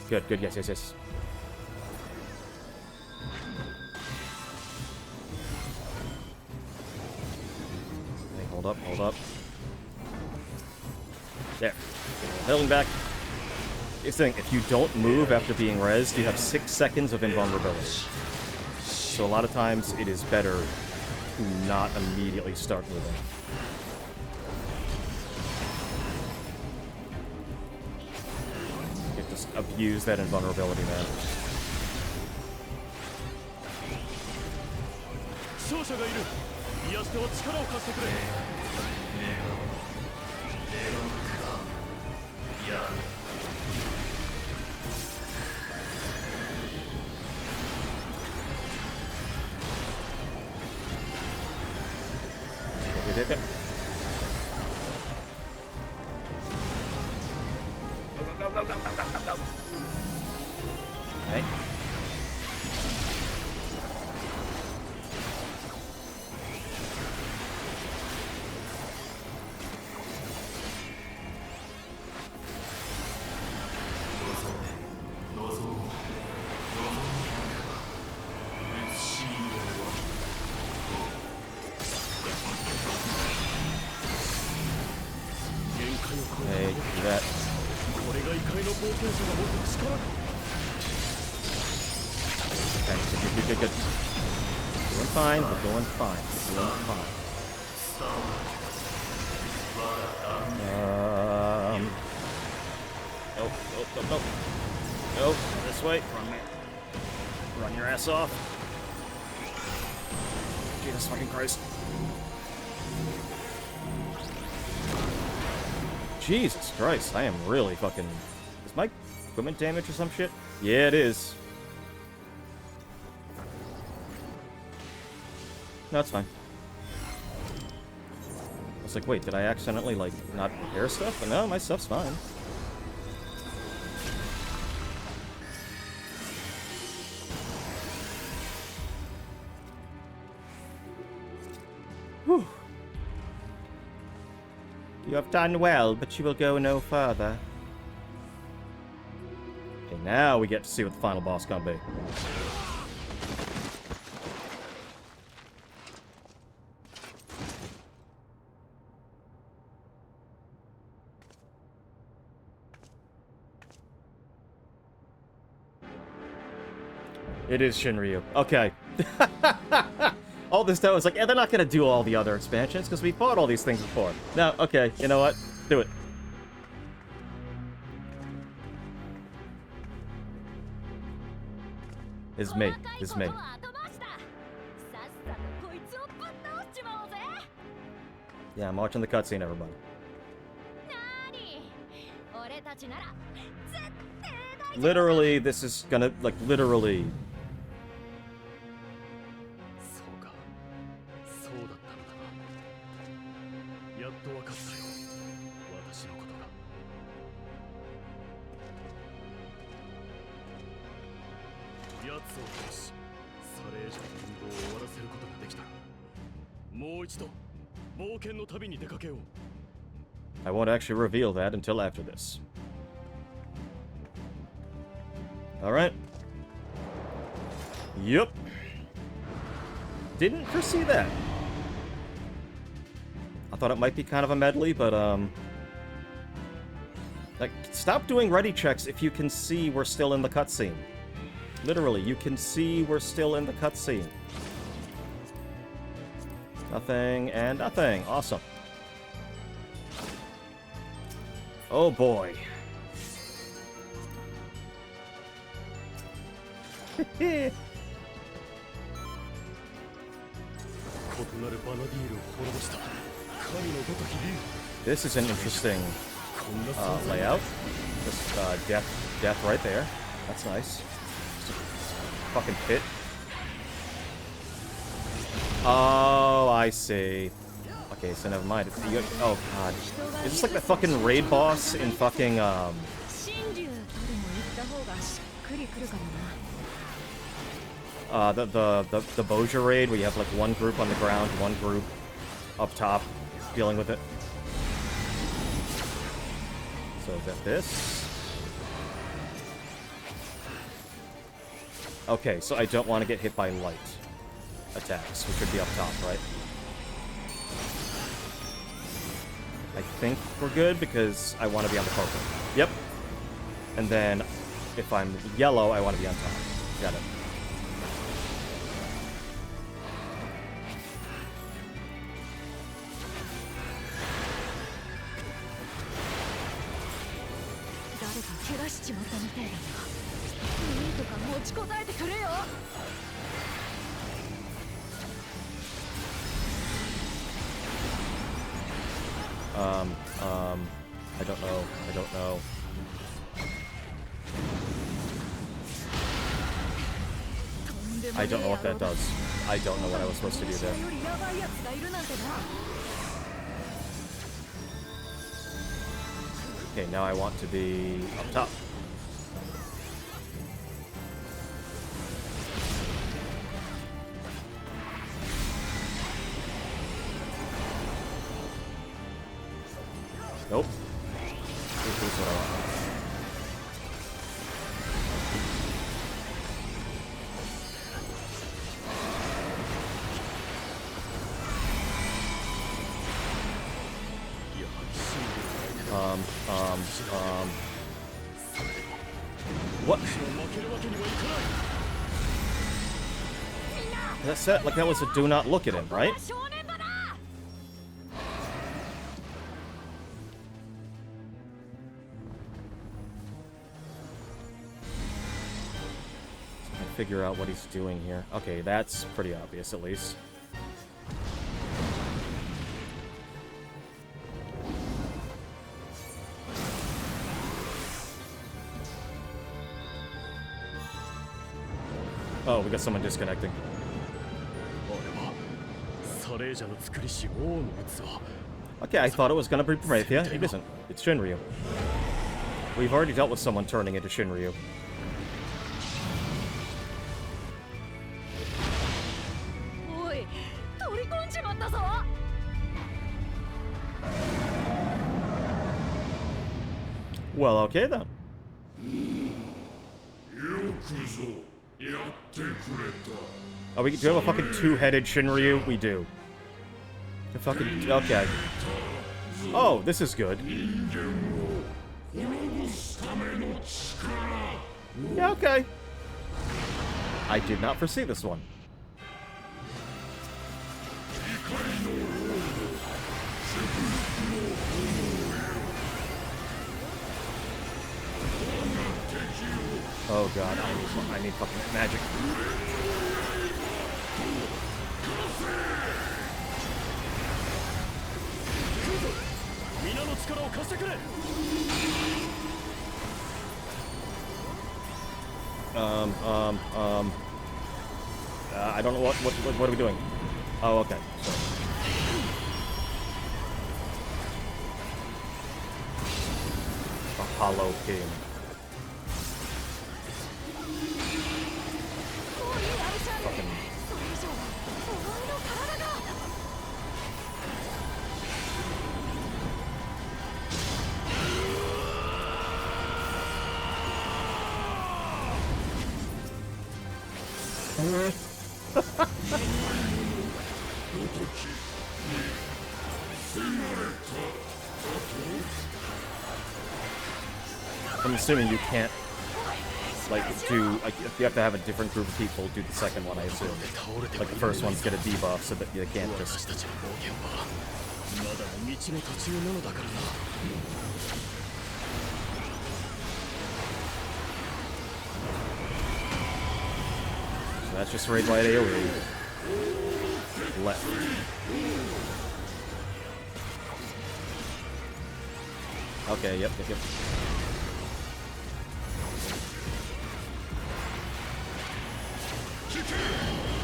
Good, good, yes, yes, yes. Okay, hold up, hold up. There. Healing back. Here's the thing, if you don't move after being rezzed, you have 6 seconds of invulnerability. So a lot of times, it is better to not immediately start moving. You just abuse that invulnerability, man. Okay. Hey, do that. Okay, good. Doing fine, we're doing fine. We're doing fine. Nope. Nope, this way. Run your ass off. Jesus fucking Christ. Jesus Christ, I am really fucking... Is my equipment damaged or some shit? Yeah, it is. No, it's fine. I was like, wait, did I accidentally, like, not repair stuff? But no, my stuff's fine. Whew. You have done well, but you will go no further. Okay, now we get to see what the final boss gonna be. It is Shinryu. Okay. All this time, I was like, yeah, they're not gonna do all the other expansions, because we fought all these things before. No, okay, you know what? Do it. It's me. It's me. Yeah, I'm watching the cutscene, everybody. Literally, this is gonna, like, literally... I won't actually reveal that until after this. Alright. Yup. Didn't foresee that. I thought it might be kind of a medley, but, like, stop doing ready checks if you can see we're still in the cutscene. Literally, you can see we're still in the cutscene. Nothing and nothing. Awesome. Oh boy. This is an interesting layout. Just death right there. That's nice. Just a fucking pit. Oh, I see. Okay, so never mind. Oh god, is this like the fucking raid boss in fucking The Boja raid, where you have like one group on the ground, one group up top dealing with it. So is that this? Okay, so I don't want to get hit by light attacks, which would be up top, right? I think we're good because I want to be on the purple. Yep. And then if I'm yellow, I want to be on top. Got it. I don't know. I don't know. I don't know what that does. I don't know what I was supposed to do there. Okay, now I want to be up top. Nope. Here's what I want. What? That said, like that was a do not look at him, right? Figure out what he's doing here. Okay, that's pretty obvious, at least. Oh, we got someone disconnecting. Okay, I thought it was gonna be Promethea. It isn't. It's Shinryu. We've already dealt with someone turning into Shinryu. Well, okay then. Oh, do you have a fucking two-headed Shinryu? We do. The fucking... Okay. Oh, this is good. Yeah, okay. I did not foresee this one. Oh god, I need fucking magic. I don't know what are we doing? Oh, okay. A hollow king. I'm assuming you can't, like, do, like, you have to have a different group of people do the second one, I assume. Like, the first ones get a debuff so that you can't just... So that's just raid wide AoE. Left. Okay, yep.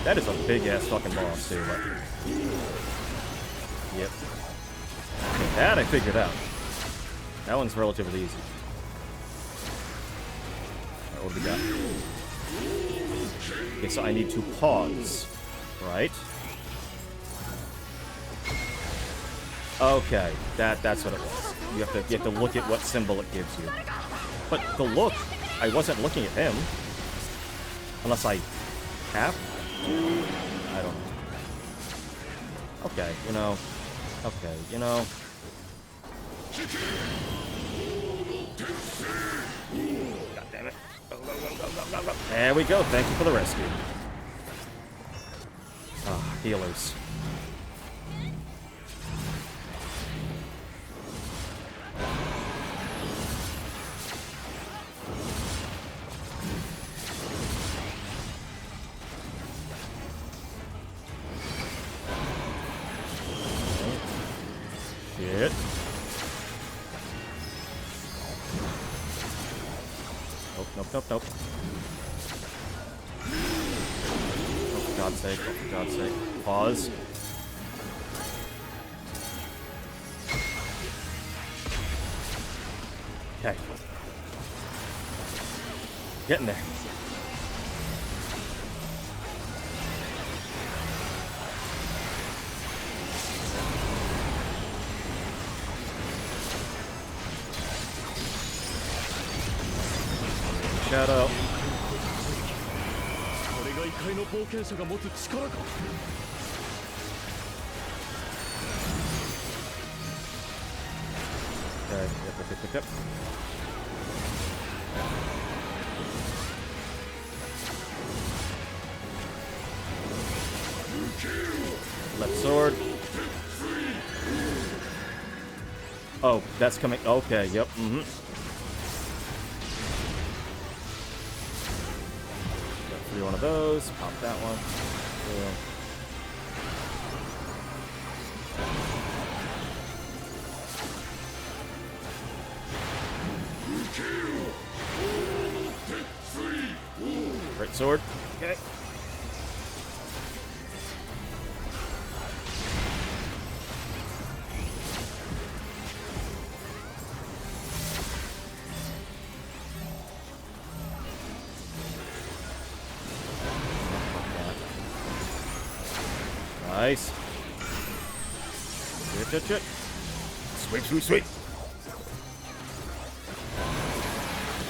That is a big-ass fucking boss, too. Like. Yep. Okay, that I figured out. That one's relatively easy. Alright, what do we got? Okay, so I need to pause, right? Okay, that's what it was. You have to look at what symbol it gives you. But the look, I wasn't looking at him. Unless I have to? I don't know. Okay, you know. Okay, you know. God damn it. Go, go, go, go, go, go, go. There we go. Thank you for the rescue. Ah, healers. Shit. Nope, nope, nope, nope. Oh, for God's sake, oh, for God's sake. Pause. Okay. Getting there. Shadow. Okay, yep. Left sword. Oh, that's coming. Okay, yep, Through one of those, pop that one. Right sword. Okay. Nice. Shit. Sweep.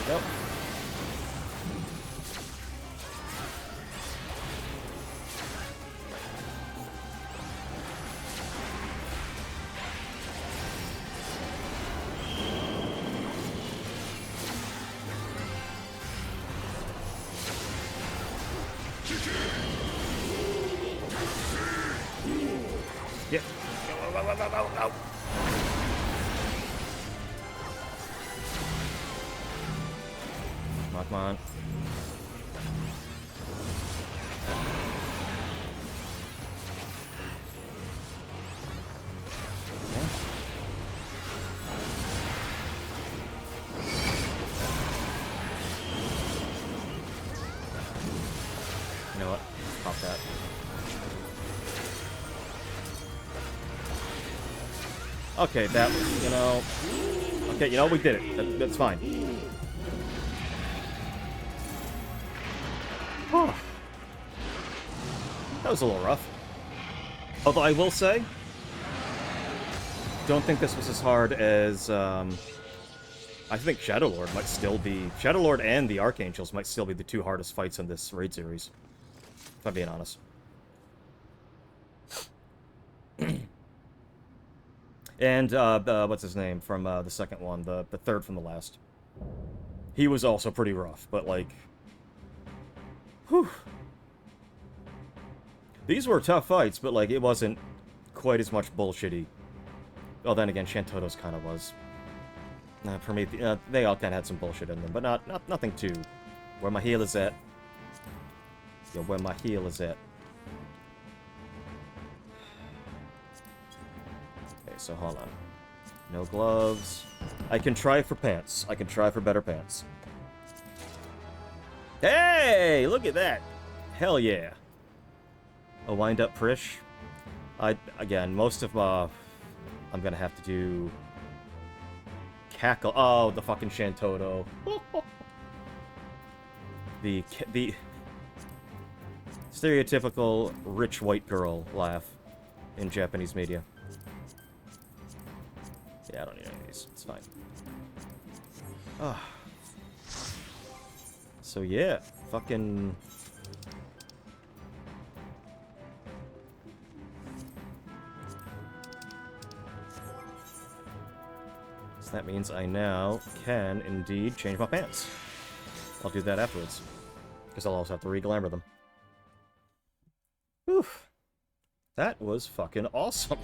Nope. Yeah. Go. Come on. You know what? Pop that. Okay, that was, you know... Okay, you know, we did it. That's fine. Oh. That was a little rough. Although I will say, don't think this was as hard as, I think Shadowlord might still be... Shadowlord and the Archangels might still be the two hardest fights in this raid series. If I'm being honest. And, what's his name from, the second one, the third from the last. He was also pretty rough, but, like... Whew. These were tough fights, but, like, it wasn't quite as much bullshitty. Well, then again, Shantoto's kind of was. For me, they all kind of had some bullshit in them, but nothing too. Where my heal is at. Yeah, where my heal is at. Okay, so hold on. No gloves. I can try for pants. I can try for better pants. Hey! Look at that! Hell yeah. A wind-up Prish. Again, most of I'm gonna have to do... Cackle. Oh, the fucking Shantoto. The stereotypical rich white girl laugh in Japanese media. Yeah, I don't need any of these. It's fine. Ah. So yeah, fucking... So that means I now can indeed change my pants. I'll do that afterwards. Because I'll also have to re-glamour them. Whew. That was fucking awesome.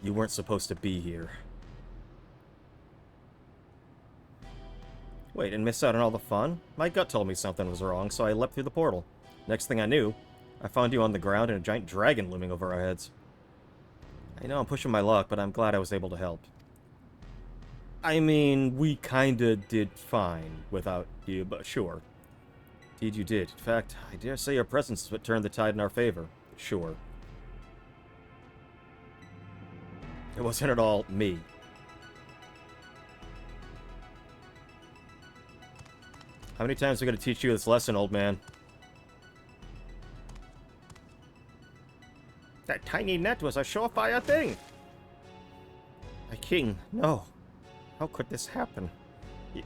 You weren't supposed to be here. Wait, and miss out on all the fun? My gut told me something was wrong, so I leapt through the portal. Next thing I knew, I found you on the ground and a giant dragon looming over our heads. I know I'm pushing my luck, but I'm glad I was able to help. I mean, we kinda did fine without you, but sure. Indeed you did. In fact, I dare say your presence is what turned the tide in our favor. Sure. It wasn't at all me. How many times are we gonna teach you this lesson, old man? That tiny net was a surefire thing! My king, no. How could this happen?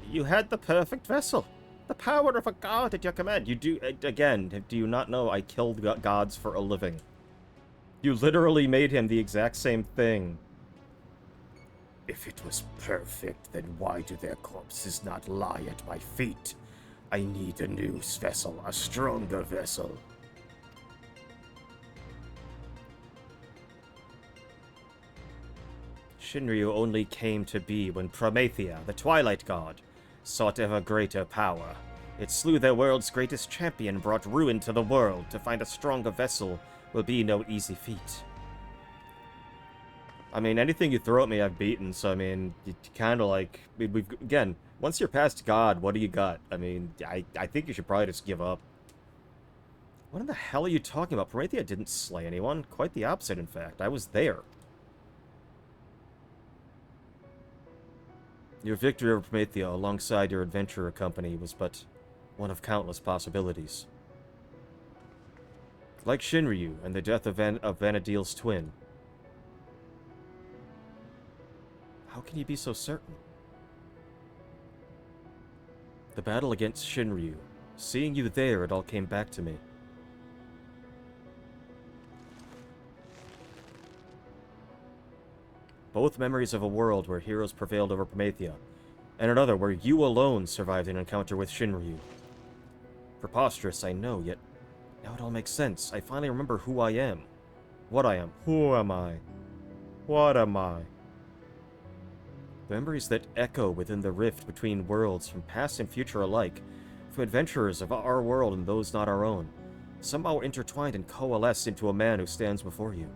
You had the perfect vessel. The power of a god at your command. You do, again, do you not know I killed gods for a living? You literally made him the exact same thing. If it was perfect, then why do their corpses not lie at my feet? I need a new vessel, a stronger vessel. Shinryu only came to be when Promethea, the Twilight God, sought ever greater power. It slew their world's greatest champion, brought ruin to the world. To find a stronger vessel will be no easy feat. I mean, anything you throw at me, I've beaten, so I mean, you kind of like... we've again, once you're past God, what do you got? I mean, I think you should probably just give up. What in the hell are you talking about? Promethea didn't slay anyone. Quite the opposite, in fact. I was there. Your victory over Promethea alongside your adventurer company was but one of countless possibilities. Like Shinryu and the death of Vana'diel's twin. How can you be so certain? The battle against Shinryu. Seeing you there, it all came back to me. Both memories of a world where heroes prevailed over Promethea, and another where you alone survived an encounter with Shinryu. Preposterous, I know, yet now it all makes sense. I finally remember who I am. What I am. Who am I? What am I? The memories that echo within the rift between worlds, from past and future alike, from adventurers of our world and those not our own, somehow intertwined and coalesced into a man who stands before you.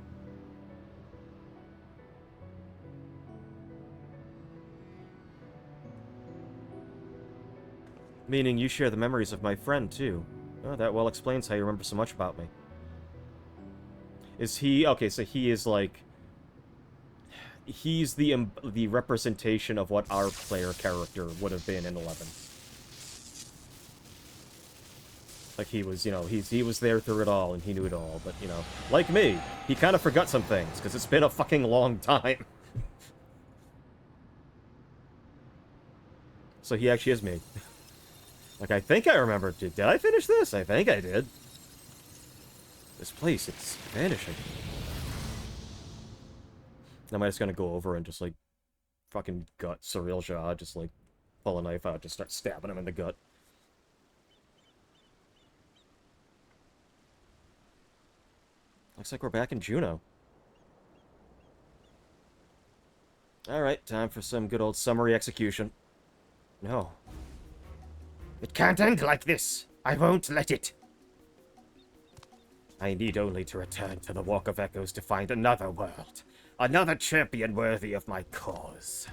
Meaning you share the memories of my friend, too. Oh, that well explains how you remember so much about me. Is he... okay, so he is, like... he's the representation of what our player character would have been in 11. Like, he was, you know, he was there through it all, and he knew it all, but, you know, like me, he kind of forgot some things, because it's been a fucking long time. So he actually is me. Like, I think I remember. Did I finish this? I think I did. This place, it's vanishing. Am I just gonna go over and just, like, fucking gut Surreal Jaw, just, like, pull a knife out, just start stabbing him in the gut. Looks like we're back in Juneau. Alright, time for some good old summary execution. No. It can't end like this. I won't let it. I need only to return to the Walk of Echoes to find another world. Another champion worthy of my cause.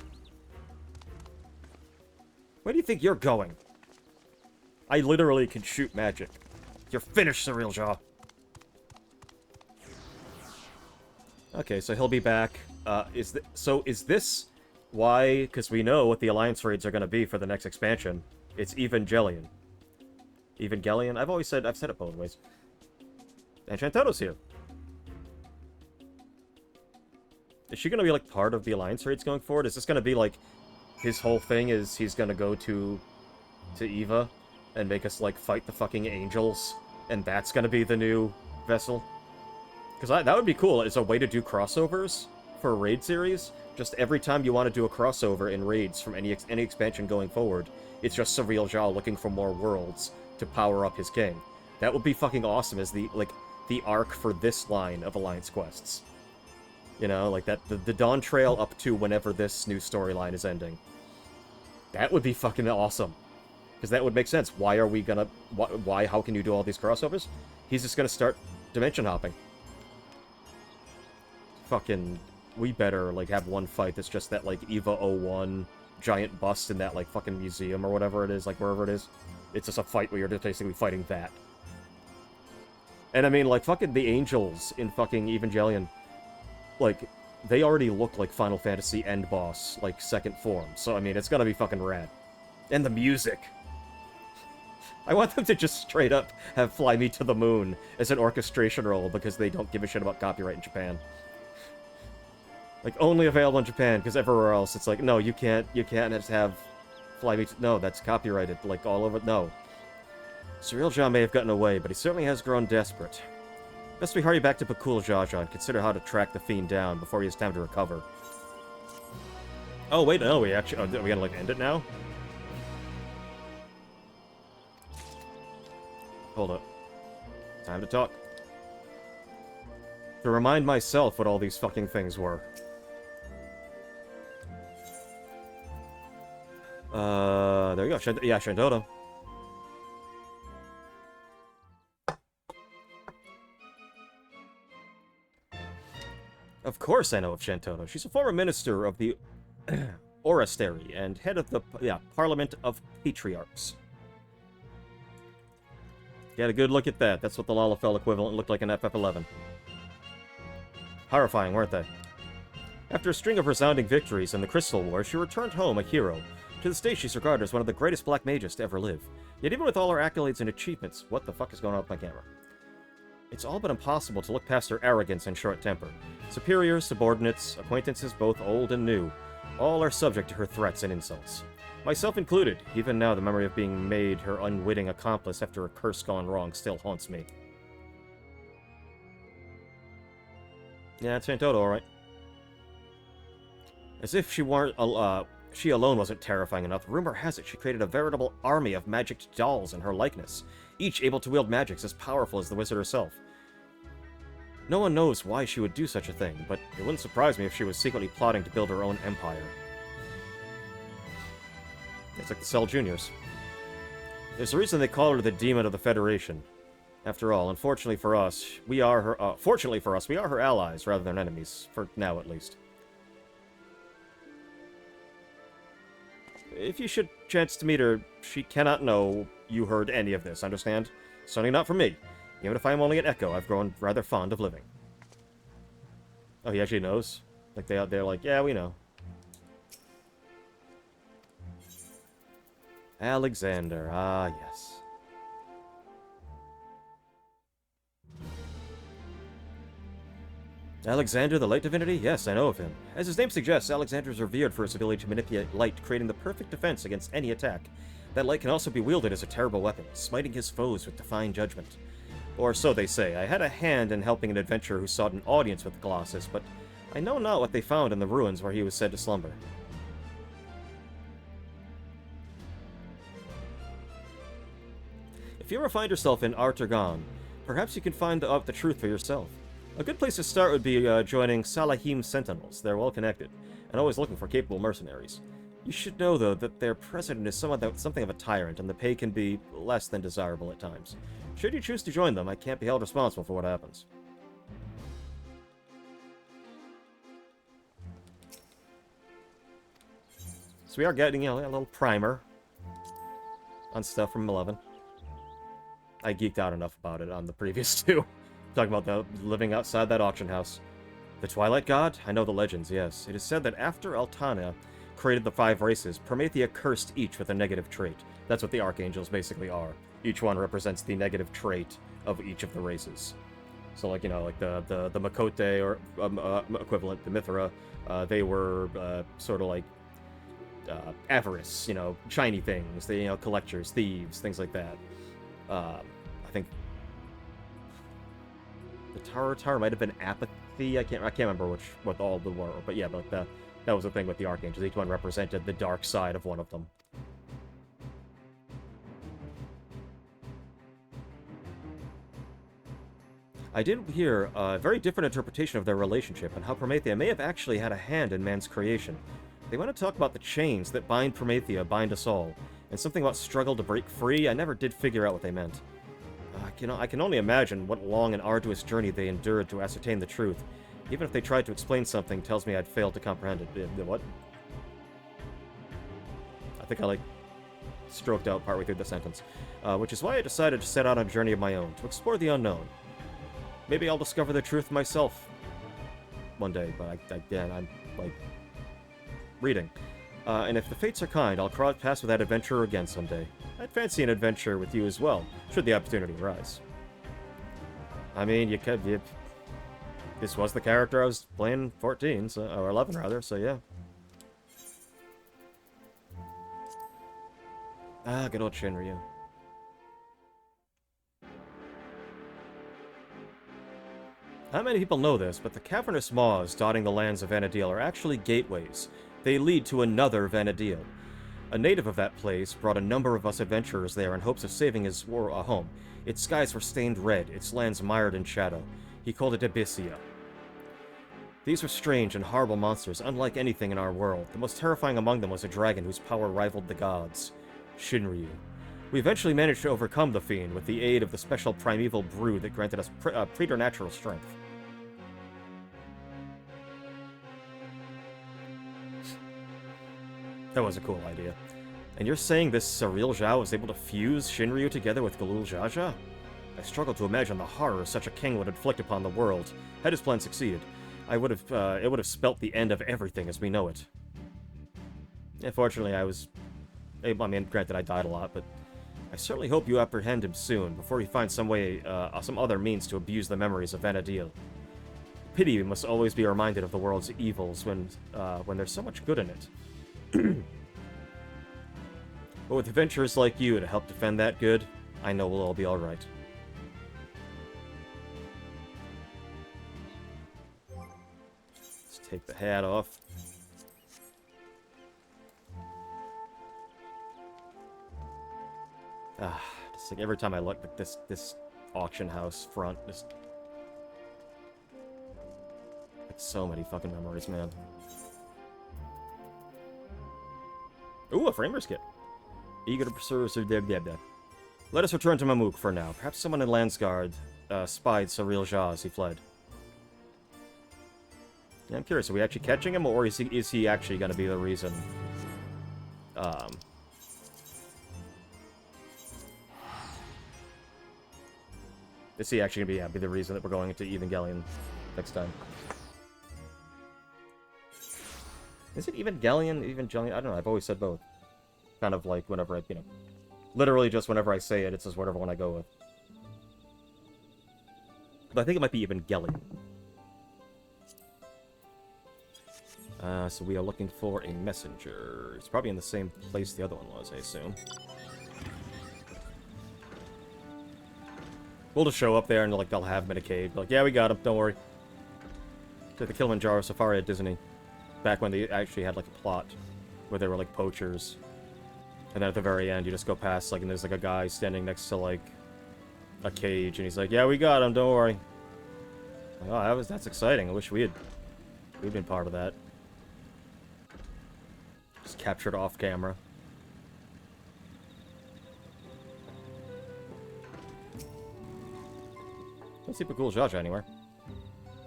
Where do you think you're going? I literally can shoot magic. You're finished, Surreal Jaw. Okay, so he'll be back is this why? Because we know what the alliance raids are going to be for the next expansion. It's Evangelion. Evangelion? I've said it both ways. And Shantoto's here. Is she going to be, like, part of the alliance raids going forward? Is this going to be, like, his whole thing is he's going to go to Eva and make us, like, fight the fucking angels, and that's going to be the new vessel? Because that would be cool as a way to do crossovers for a raid series. Just every time you want to do a crossover in raids from any expansion going forward, it's just Surreal Jal looking for more worlds to power up his king. That would be fucking awesome as the arc for this line of Alliance quests. You know, like that, the Dawntrail up to whenever this new storyline is ending. That would be fucking awesome. Because that would make sense. Why are we gonna... how can you do all these crossovers? He's just gonna start dimension hopping. Fucking... We better, like, have one fight that's just that, like, EVA 01 giant bust in that, like, fucking museum or whatever it is, like, wherever it is. It's just a fight where you're just basically fighting that. And I mean, like, fucking the angels in fucking Evangelion, like, they already look like Final Fantasy end boss, like, second form. So, I mean, it's gonna be fucking rad. And the music. I want them to just straight up have Fly Me to the Moon as an orchestration role because they don't give a shit about copyright in Japan. Like, only available in Japan, because everywhere else it's like, no, you can't just have Fly Me to... No, that's copyrighted, like, all over... No. Surreal Jal may have gotten away, but he certainly has grown desperate. Best we hurry back to Bakul Jaja and consider how to track the fiend down before he has time to recover. Oh, wait, no, we actually... are we gonna, like, end it now? Hold up. Time to talk. To remind myself what all these fucking things were. There you go. Yeah, Shantoto. Of course I know of Shantoto. She's a former minister of the Orasteri and head of the Parliament of Patriarchs. Get a good look at that. That's what the Lalafell equivalent looked like in FF11. Horrifying, weren't they? After a string of resounding victories in the Crystal War, she returned home a hero. To this day, she's regarded as one of the greatest black mages to ever live. Yet even with all her accolades and achievements, what the fuck is going on with my camera? It's all but impossible to look past her arrogance and short temper. Superiors, subordinates, acquaintances both old and new, all are subject to her threats and insults. Myself included. Even now, the memory of being made her unwitting accomplice after a curse gone wrong still haunts me. Yeah, it's Shantoto, alright. As if she weren't, she alone wasn't terrifying enough, rumor has it she created a veritable army of magicked dolls in her likeness, each able to wield magics as powerful as the wizard herself. No one knows why she would do such a thing, but it wouldn't surprise me if she was secretly plotting to build her own empire. It's like the Cell Juniors. There's a reason they call her the Demon of the Federation. After all, unfortunately for us, we are her, fortunately for us, we are her allies rather than enemies, for now at least. If you should chance to meet her, she cannot know you heard any of this, understand? Certainly not from me. Even if I am only an echo, I've grown rather fond of living. Oh, he actually knows? Like, they're like, yeah, we know. Alexander, ah, yes. Alexander, the light divinity? Yes, I know of him. As his name suggests, Alexander is revered for his ability to manipulate light, creating the perfect defense against any attack. That light can also be wielded as a terrible weapon, smiting his foes with divine judgment. Or so they say. I had a hand in helping an adventurer who sought an audience with the Colossus, but I know not what they found in the ruins where he was said to slumber. If you ever find yourself in Artagon, perhaps you can find out the truth for yourself. A good place to start would be joining Salahim Sentinels. They're well connected, and always looking for capable mercenaries. You should know, though, that their president is something of a tyrant, and the pay can be less than desirable at times. Should you choose to join them, I can't be held responsible for what happens. So we are getting, a little primer on stuff from 11. I geeked out enough about it on the previous two. Talking about living outside that auction house. The Twilight God? I know the legends, yes. It is said that after Altana created the 5 races, Promethea cursed each with a negative trait. That's what the Archangels basically are. Each one represents the negative trait of each of the races. So, like, you know, like the Makote, or equivalent, the Mithra, they were sort of like avarice, you know, shiny things, they, you know, collectors, thieves, things like that. I think the Tower might have been apathy. I can't remember what all the were, but yeah, but that was the thing with the Archangels. Each one represented the dark side of one of them. I did hear a very different interpretation of their relationship and how Promethea may have actually had a hand in man's creation. They want to talk about the chains that bind Promethea, bind us all, and something about struggle to break free. I never did figure out what they meant. I can only imagine what long and arduous journey they endured to ascertain the truth. Even if they tried to explain something, tells me I'd failed to comprehend it. What? I think I, like, stroked out partway through the sentence. Which is why I decided to set out on a journey of my own, to explore the unknown. Maybe I'll discover the truth myself one day, but again, I'm, like, reading. And if the fates are kind, I'll cross paths with that adventurer again someday. I'd fancy an adventure with you as well, should the opportunity arise. I mean, this was the character I was playing 14, so, or 11 rather, so yeah. Ah, good old Shinryu. Not many people know this, but the cavernous maws dotting the lands of Vana'diel are actually gateways. They lead to another Vana'diel. A native of that place brought a number of us adventurers there in hopes of saving his home. Its skies were stained red, its lands mired in shadow. He called it Abyssia. These were strange and horrible monsters, unlike anything in our world. The most terrifying among them was a dragon whose power rivaled the gods, Shinryu. We eventually managed to overcome the fiend with the aid of the special primeval brew that granted us preternatural strength. That was a cool idea. And you're saying this Surreal Zhao was able to fuse Shinryu together with Galul Jaja? I struggle to imagine the horror such a king would inflict upon the world. Had his plan succeeded, it would have spelt the end of everything as we know it. Unfortunately, I mean, granted I died a lot, but I certainly hope you apprehend him soon, before he finds some way, some other means to abuse the memories of Vana'diel. Pity we must always be reminded of the world's evils when there's so much good in it. But with adventurers like you to help defend that good, I know we'll all be alright. Let's take the hat off. Just like every time I look at this auction house front, just... like so many fucking memories, man. Ooh, a framers kit. Eager to pursue Let us return to Mamook for now. Perhaps someone in Landsguard spied Surreal Zhao as he fled. Yeah, I'm curious, are we actually catching him, or is he actually going to be the reason? Is he actually going to be the reason that we're going into Evangelion next time? Is it Evangelion? Evangelion? I don't know, I've always said both. Kind of like whenever I, you know, literally just whenever I say it, it's just whatever one I go with. But I think it might be Evangelion. So we are looking for a messenger. It's probably in the same place the other one was, I assume. We'll just show up there and like they'll have him in a cave. Like, yeah, we got him, don't worry. It's like the Kilimanjaro Safari at Disney. Back when they actually had like a plot where they were like poachers. And then at the very end, you just go past, like, and there's like a guy standing next to like a cage, and he's like, "Yeah, we got him. Don't worry." Like, oh, that's exciting. I wish we'd been part of that. Just captured off camera. Don't see Pakul Jaja anywhere.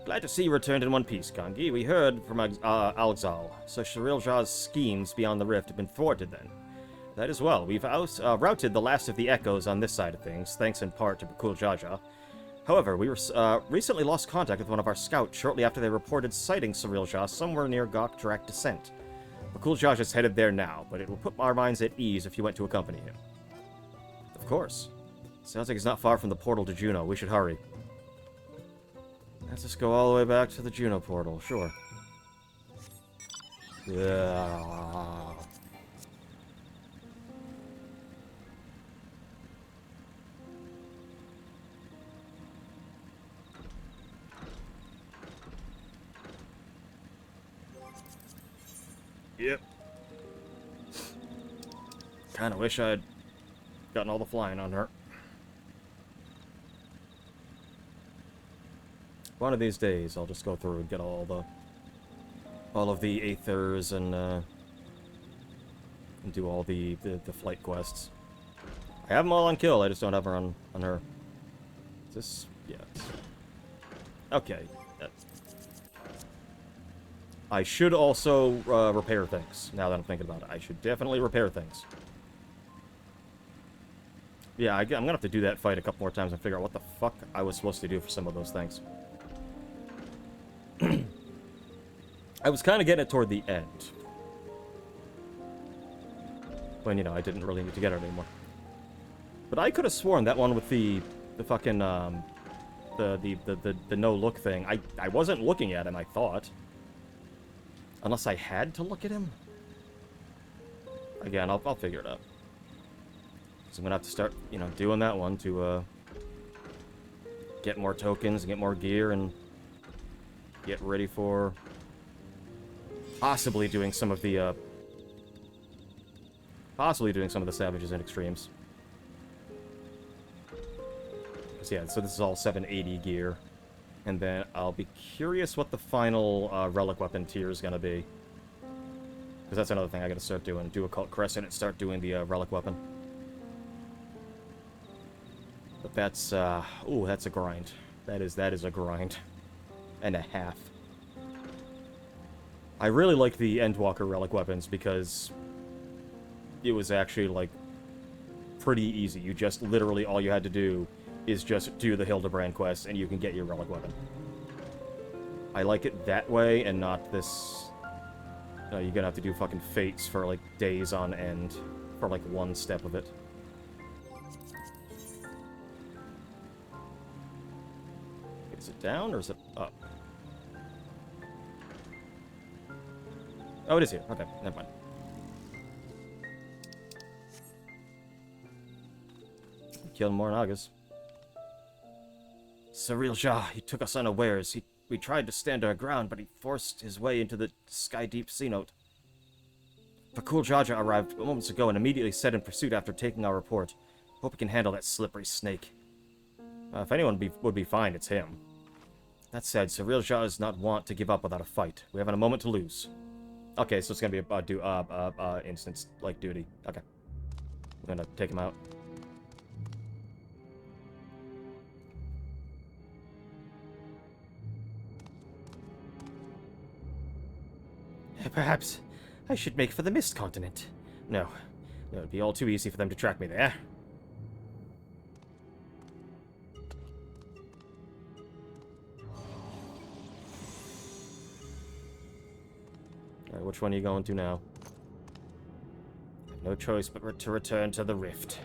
Glad to see you returned in one piece, Kangi. We heard from Alexal, so Surreal Zhao's schemes beyond the rift have been thwarted then. That as well. We've routed the last of the echoes on this side of things, thanks in part to Pakul Jaja. However, we recently lost contact with one of our scouts shortly after they reported sighting Surreal Shah somewhere near Gok Direct Descent. Bakul Jaj is headed there now, but it will put our minds at ease if you went to accompany him. Of course. Sounds like he's not far from the portal to Juno. We should hurry. Let's just go all the way back to the Juno portal. Sure. Yeah. Yep. Kinda wish I'd gotten all the flying on her. One of these days, I'll just go through and get all of the Aethers and do all the flight quests. I have them all on kill, I just don't have her on her. Is this... yeah. Okay. I should also repair things, now that I'm thinking about it. I should definitely repair things. Yeah, I'm gonna have to do that fight a couple more times and figure out what the fuck I was supposed to do for some of those things. I was kind of getting it toward the end. When, you know, I didn't really need to get it anymore. But I could have sworn that one with the fucking, the no-look thing, I wasn't looking at him, I thought. Unless I had to look at him? Again, I'll figure it out. So I'm gonna have to start, you know, doing that one to, get more tokens and get more gear and get ready for possibly doing some of the, Savages and Extremes. So yeah, so this is all 780 gear. And then I'll be curious what the final relic weapon tier is going to be. Because that's another thing I got to start doing. Do Occult Crescent and start doing the relic weapon. But that's, ooh, that's a grind. That is a grind. And a half. I really like the Endwalker relic weapons because it was actually, like, pretty easy. You just, literally, all you had to do is just do the Hildebrand quest, and you can get your relic weapon. I like it that way, and not this... you're gonna have to do fucking fates for, like, days on end for, like, one step of it. Is it down, or is it up? Oh, it is here. Okay, never mind. Killed more Nagas. Surreal Shah, he took us unawares. We tried to stand our ground, but he forced his way into the sky-deep sea note. Bakul Jaja arrived moments ago and immediately set in pursuit after taking our report. Hope he can handle that slippery snake. If anyone would be fine, it's him. That said, Surreal Shah is not wont to give up without a fight. We haven't a moment to lose. Okay, so it's gonna be a instance like duty. Okay, I'm gonna take him out. Perhaps I should make for the Mist Continent. No, it would be all too easy for them to track me there. Alright, which one are you going to now? I have no choice but to return to the Rift.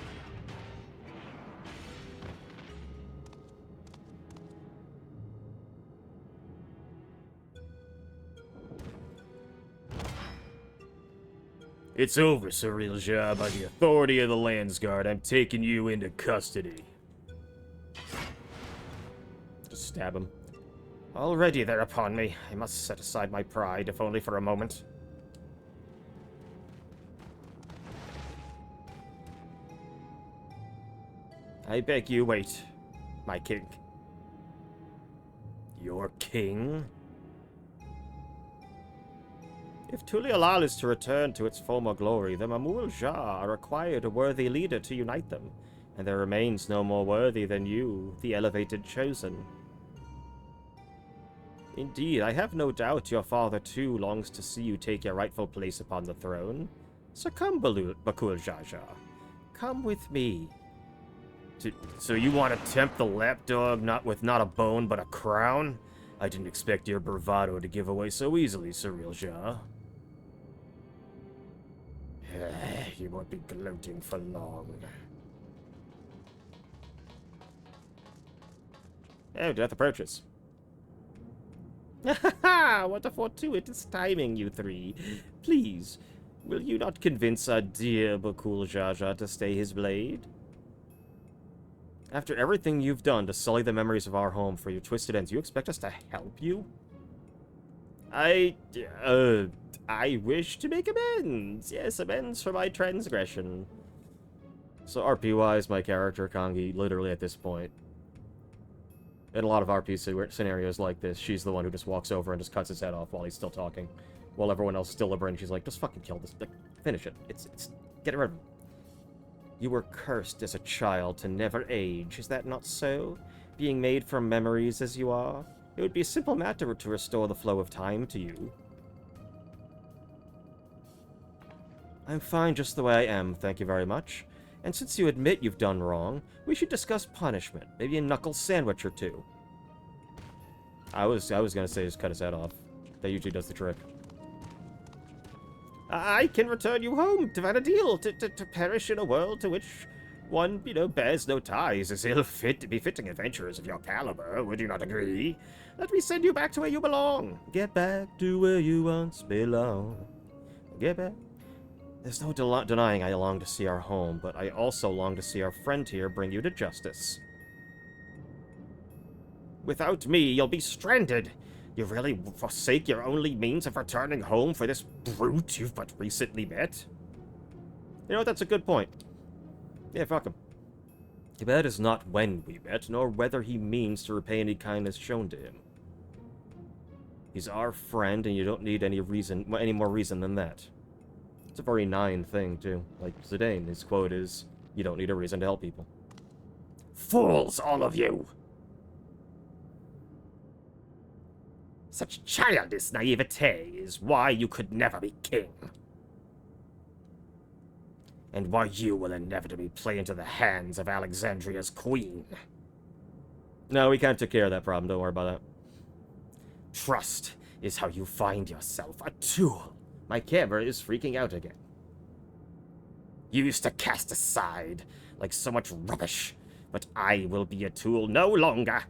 It's over, Surreal Shah. By the authority of the Landsguard, I'm taking you into custody. Just stab him. Already they're upon me. I must set aside my pride, if only for a moment. I beg you, wait, my king. Your king? If Tulialal is to return to its former glory, the Mamul Jah required a worthy leader to unite them, and there remains no more worthy than you, the elevated chosen. Indeed, I have no doubt your father too longs to see you take your rightful place upon the throne. So come, Bakul Jaja. Come with me. So you want to tempt the lapdog with not a bone but a crown? I didn't expect your bravado to give away so easily, Surreal Jah. You won't be gloating for long. Oh, death approaches. Ha! What a fortuitous timing, you three. Please, will you not convince our dear Bakul Jaja to stay his blade? After everything you've done to sully the memories of our home for your twisted ends, you expect us to help you? I wish to make amends. Yes, amends for my transgression. So RP-wise, my character, Kongi, literally at this point, in a lot of RP scenarios like this, she's the one who just walks over and just cuts his head off while he's still talking. While everyone else is still liberating, she's like, just fucking kill this. Like, finish it. Get rid of him. You were cursed as a child to never age. Is that not so? Being made from memories as you are? It would be a simple matter to restore the flow of time to you. I'm fine just the way I am, thank you very much. And since you admit you've done wrong, we should discuss punishment. Maybe a knuckle sandwich or two. I was gonna say just cut his head off. That usually does the trick. I can return you home to Vana'diel to perish in a world to which one, bears no ties is befitting adventurers of your caliber. Would you not agree? Let me send you back to where you belong. Get back to where you once belong. Get back. There's no denying I long to see our home, but I also long to see our friend here bring you to justice. Without me, you'll be stranded. You really forsake your only means of returning home for this brute you've but recently met? You know what, that's a good point. Yeah, fuck him. Too bad is not when we met, nor whether he means to repay any kindness shown to him. He's our friend, and you don't need any more reason than that. It's a very Nine thing, too. Like Zidane, his quote is, you don't need a reason to help people. Fools, all of you! Such childish naivete is why you could never be king. And why you will inevitably play into the hands of Alexandria's queen. No, we can't take care of that problem, don't worry about that. Trust is how you find yourself a tool. My camera is freaking out again. You used to cast aside like so much rubbish, but I will be a tool no longer.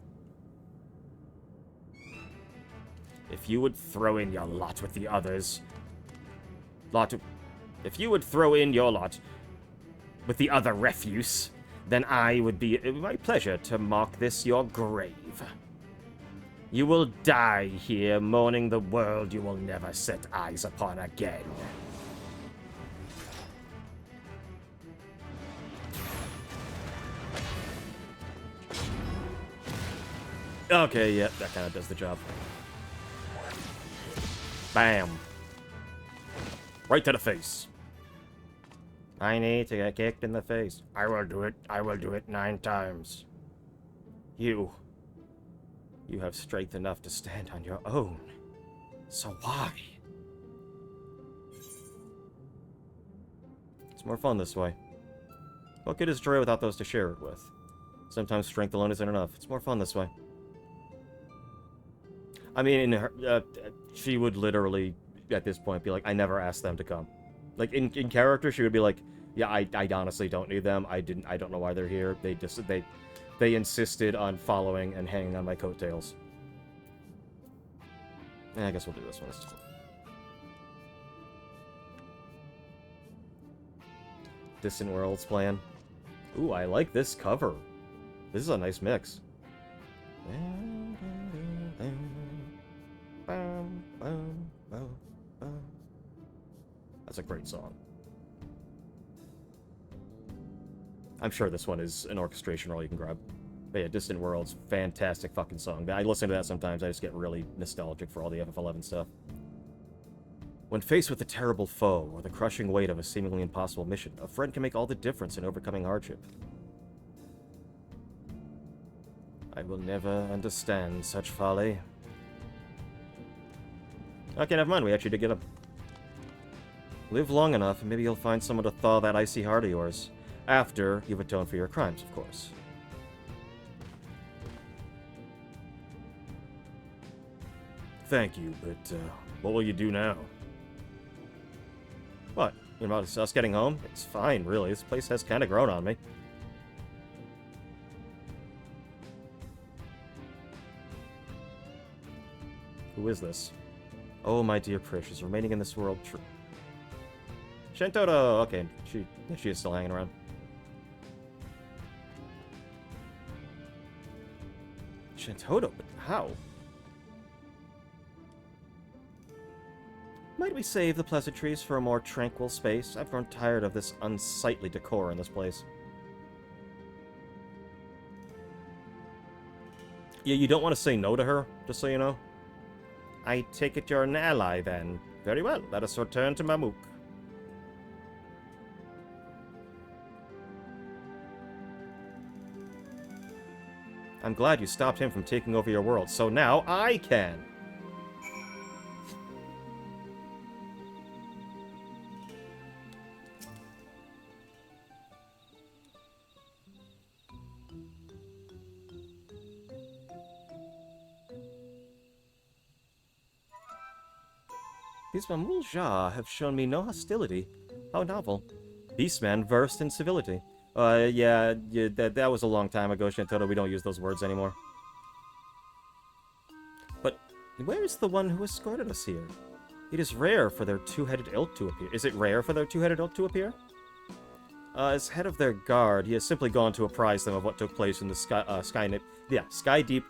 If you would throw in your lot with the others... If you would throw in your lot with the other refuse, then it would be my pleasure to mark this your grave. You will die here, mourning the world you will never set eyes upon again. Okay, yeah, that kind of does the job. Bam. Right to the face. I need to get kicked in the face. I will do it. I will do it 9 times. You have strength enough to stand on your own. So why? It's more fun this way. What good is joy without those to share it with? Sometimes strength alone isn't enough. It's more fun this way. I mean, she would literally, at this point, be like, I never asked them to come. Like, in character, she would be like, yeah, I honestly don't need them. I don't know why they're here. They insisted on following and hanging on my coattails. I guess we'll do this one. Distant Worlds plan. Ooh, I like this cover. This is a nice mix. That's a great song. I'm sure this one is an orchestration role you can grab. But yeah, Distant Worlds, fantastic fucking song. I listen to that sometimes, I just get really nostalgic for all the FF11 stuff. When faced with a terrible foe, or the crushing weight of a seemingly impossible mission, a friend can make all the difference in overcoming hardship. I will never understand such folly. Okay, never mind, we actually did get him. Live long enough, and maybe you'll find someone to thaw that icy heart of yours. After you've atoned for your crimes, of course. thank you, but what will you do now? What? You know, about us getting home? It's fine, really. This place has kind of grown on me. Who is this? Oh, my dear Prish is remaining in this world. Shantoto! Okay, she is still hanging around. Shantoto? But how? Might we save the pleasantries for a more tranquil space? I've grown tired of this unsightly decor in this place. Yeah, you don't want to say no to her, just so you know. I take it you're an ally, then. Very well, let us return to Mamook. I'm glad you stopped him from taking over your world, so now I can! These Mamulja have shown me no hostility. How novel. Beastman versed in civility. Yeah, that was a long time ago, Shantoto. We don't use those words anymore. But where is the one who escorted us here? It is rare for their two-headed ilk to appear. Is it rare for their two-headed ilk to appear? As head of their guard, he has simply gone to apprise them of what took place in the Sky Deep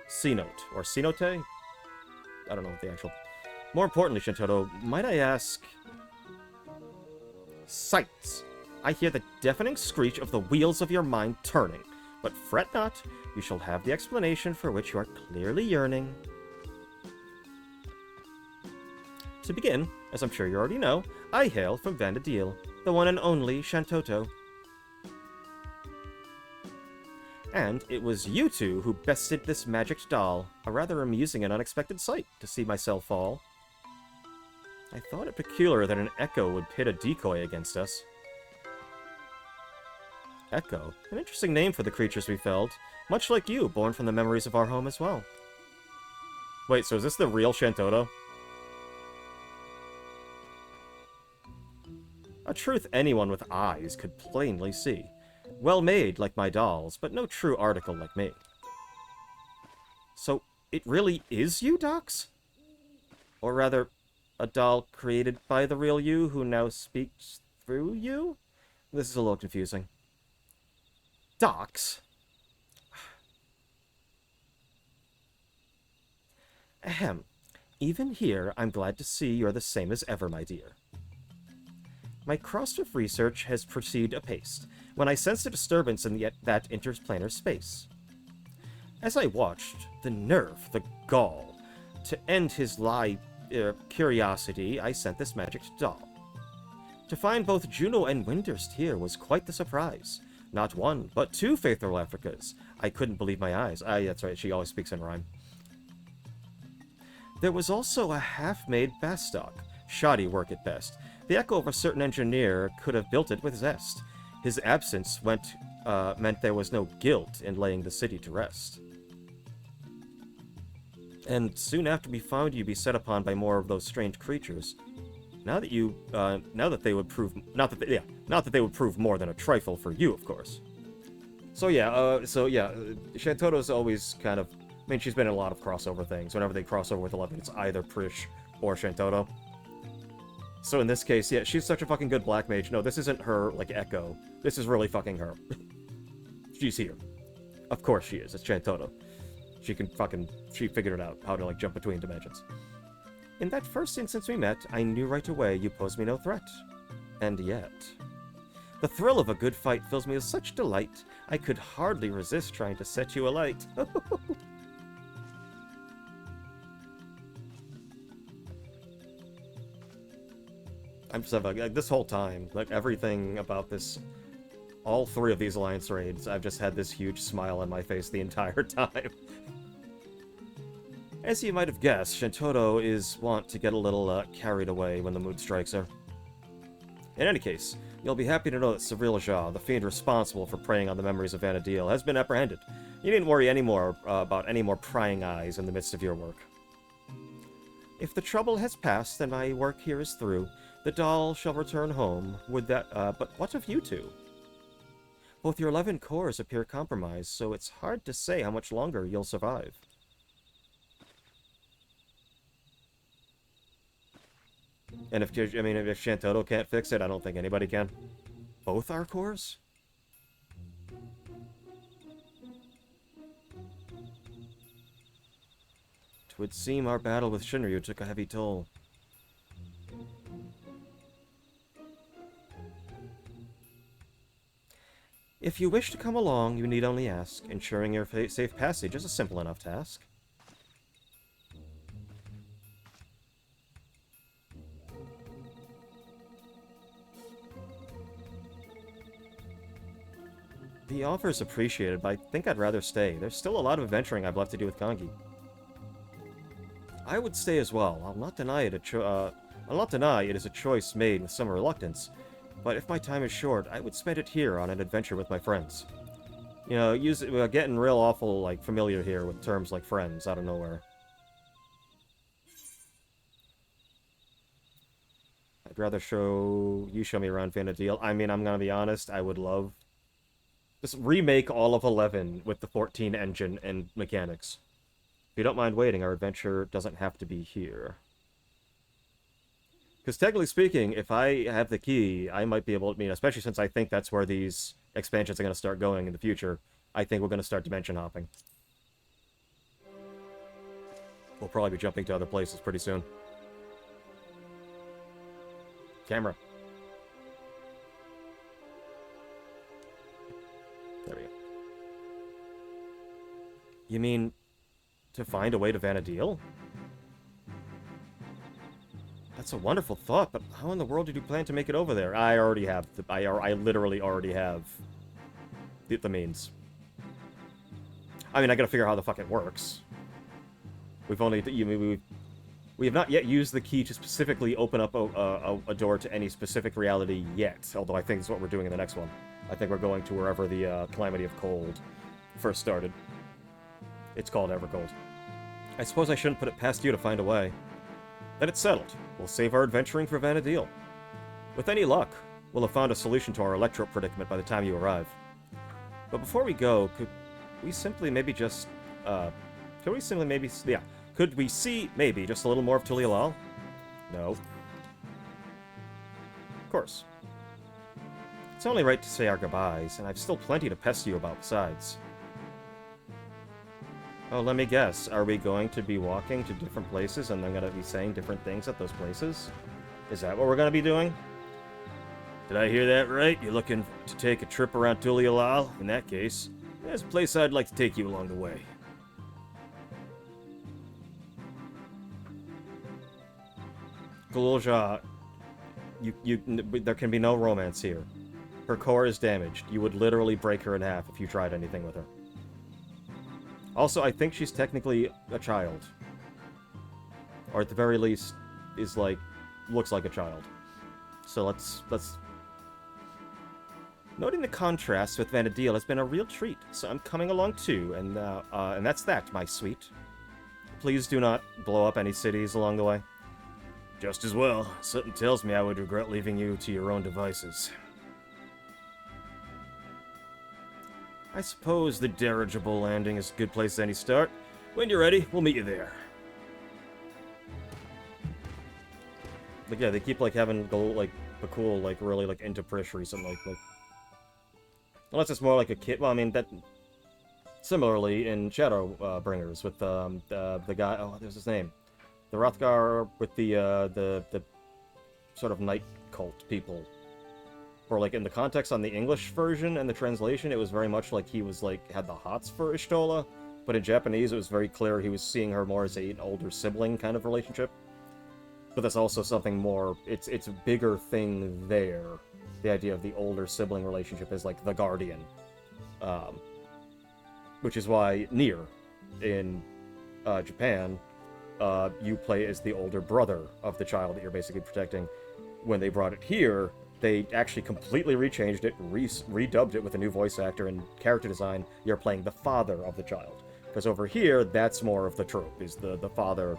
Sea Note, or Cenote? I don't know what the actual... More importantly, Shantoto, might I ask... Sights! I hear the deafening screech of the wheels of your mind turning. But fret not, you shall have the explanation for which you are clearly yearning. To begin, as I'm sure you already know, I hail from Vana'diel, the one and only Shantoto. And it was you two who bested this magic doll, a rather amusing and unexpected sight to see myself fall. I thought it peculiar that an echo would pit a decoy against us. Echo? An interesting name for the creatures we felled. Much like you, born from the memories of our home as well. Wait, so is this the real Shantoto? A truth anyone with eyes could plainly see. Well made, like my dolls, but no true article like me. So, it really is you, Dox? Or rather, a doll created by the real you who now speaks through you? This is a little confusing. Dox? Ahem. Even here, I'm glad to see you're the same as ever, my dear. My crossfit research has proceeded apace, when I sensed a disturbance in that interplanar space. As I watched, the nerve, the gall, to end his curiosity, I sent this magic doll. To find both Juno and Windurst here was quite the surprise. Not one, but two faithful Africas. I couldn't believe my eyes. That's right, she always speaks in rhyme. There was also a half-made Bastock. Shoddy work at best. The echo of a certain engineer could have built it with zest. His absence meant there was no guilt in laying the city to rest. And soon after we found you be set upon by more of those strange creatures. Now that they would prove more than a trifle for you, of course. So yeah, Shantoto's always kind of, I mean, she's been in a lot of crossover things. Whenever they cross over with 11, it's either Prish or Shantoto. So in this case, yeah, she's such a fucking good black mage. No, this isn't her, like, Echo. This is really fucking her. She's here. Of course she is. It's Shantoto. She figured it out, how to, like, jump between dimensions. In that first instance we met, I knew right away you posed me no threat. And yet... The thrill of a good fight fills me with such delight, I could hardly resist trying to set you alight. I'm just like, this whole time, like, everything about this, all three of these Alliance raids, I've just had this huge smile on my face the entire time. As you might have guessed, Shantoto is wont to get a little carried away when the mood strikes her. In any case, you'll be happy to know that Cyril Jah, the fiend responsible for preying on the memories of Vana'diel, has been apprehended. You needn't worry anymore about any more prying eyes in the midst of your work. If the trouble has passed and my work here is through, the doll shall return home. Would that, but what of you two? Both your 11 cores appear compromised, so it's hard to say how much longer you'll survive. And if Shantoto can't fix it, I don't think anybody can. Both our cores? Twould seem our battle with Shinryu took a heavy toll. If you wish to come along, you need only ask. Ensuring your safe passage is a simple enough task. The offer is appreciated, but I think I'd rather stay. There's still a lot of adventuring I've left to do with Gangi. I would stay as well. I'll not deny it is a choice made with some reluctance, but if my time is short, I would spend it here on an adventure with my friends. You know, we're getting real awful, like, familiar here with terms like friends out of nowhere. I'd rather you show me around Vana'diel. I mean, I'm gonna be honest, I would love... Just remake all of 11 with the 14 engine and mechanics. If you don't mind waiting, our adventure doesn't have to be here. Because technically speaking, if I have the key, I might be able to, especially since I think that's where these expansions are going to start going in the future, I think we're going to start dimension hopping. We'll probably be jumping to other places pretty soon. Camera. There we go. You mean to find a way to Vana'diel? That's a wonderful thought, but how in the world did you plan to make it over there? I already have. I literally already have the means. I mean, I gotta figure out how the fuck it works. We have not yet used the key to specifically open up a door to any specific reality yet, although I think that's what we're doing in the next one. I think we're going to wherever the Calamity of Cold first started. It's called Evercold. I suppose I shouldn't put it past you to find a way. Then it's settled. We'll save our adventuring for Vana'diel. With any luck, we'll have found a solution to our electro predicament by the time you arrive. But before we go, could we simply maybe just, could we see maybe just a little more of Tulialal? No. Of course. It's only right to say our goodbyes, and I've still plenty to pester you about besides. Oh, let me guess. Are we going to be walking to different places and I'm going to be saying different things at those places? Is that what we're going to be doing? Did I hear that right? You're looking to take a trip around Tulialal? In that case, there's a place I'd like to take you along the way. Gulja, there can be no romance here. Her core is damaged. You would literally break her in half if you tried anything with her. Also, I think she's technically a child. Or at the very least, looks like a child. So let's... Noting the contrast with Vana'diel has been a real treat, so I'm coming along too, and that's that, my sweet. Please do not blow up any cities along the way. Just as well. Something tells me I would regret leaving you to your own devices. I suppose the dirigible landing is a good place to any start. When you're ready, we'll meet you there. Like, yeah, they keep, having, a cool, really, into Prish recently. Unless it's more like a kid. Well, I mean, that... Similarly, in Shadowbringers, with, the guy... Oh, there's his name. The Rothgar with the sort of night cult people. Or, in the context on the English version and the translation, it was very much like he was, had the hots for Ishtola. But in Japanese, it was very clear he was seeing her more as an older sibling kind of relationship. But that's also something more... It's a bigger thing there. The idea of the older sibling relationship is, the guardian. Which is why Nier, in Japan, you play as the older brother of the child that you're basically protecting. When they brought it here... They actually completely rechanged it, redubbed it with a new voice actor and character design. You're playing the father of the child. Because over here, that's more of the trope, is the father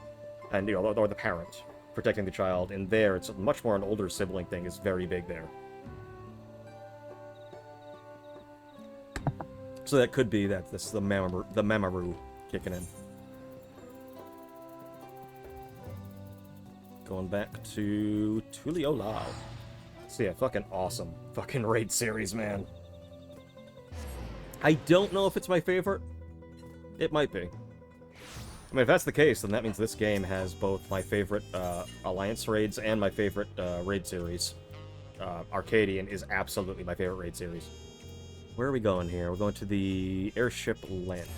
and, you know, or the parent protecting the child. And there, it's much more an older sibling thing is very big there. So that could be that this the Memaru kicking in. Going back to Tuliolao. So yeah, fucking awesome. Fucking raid series, man. I don't know if it's my favorite. It might be. I mean, if that's the case, then that means this game has both my favorite Alliance raids and my favorite raid series. Arcadian is absolutely my favorite raid series. Where are we going here? We're going to the airship landing.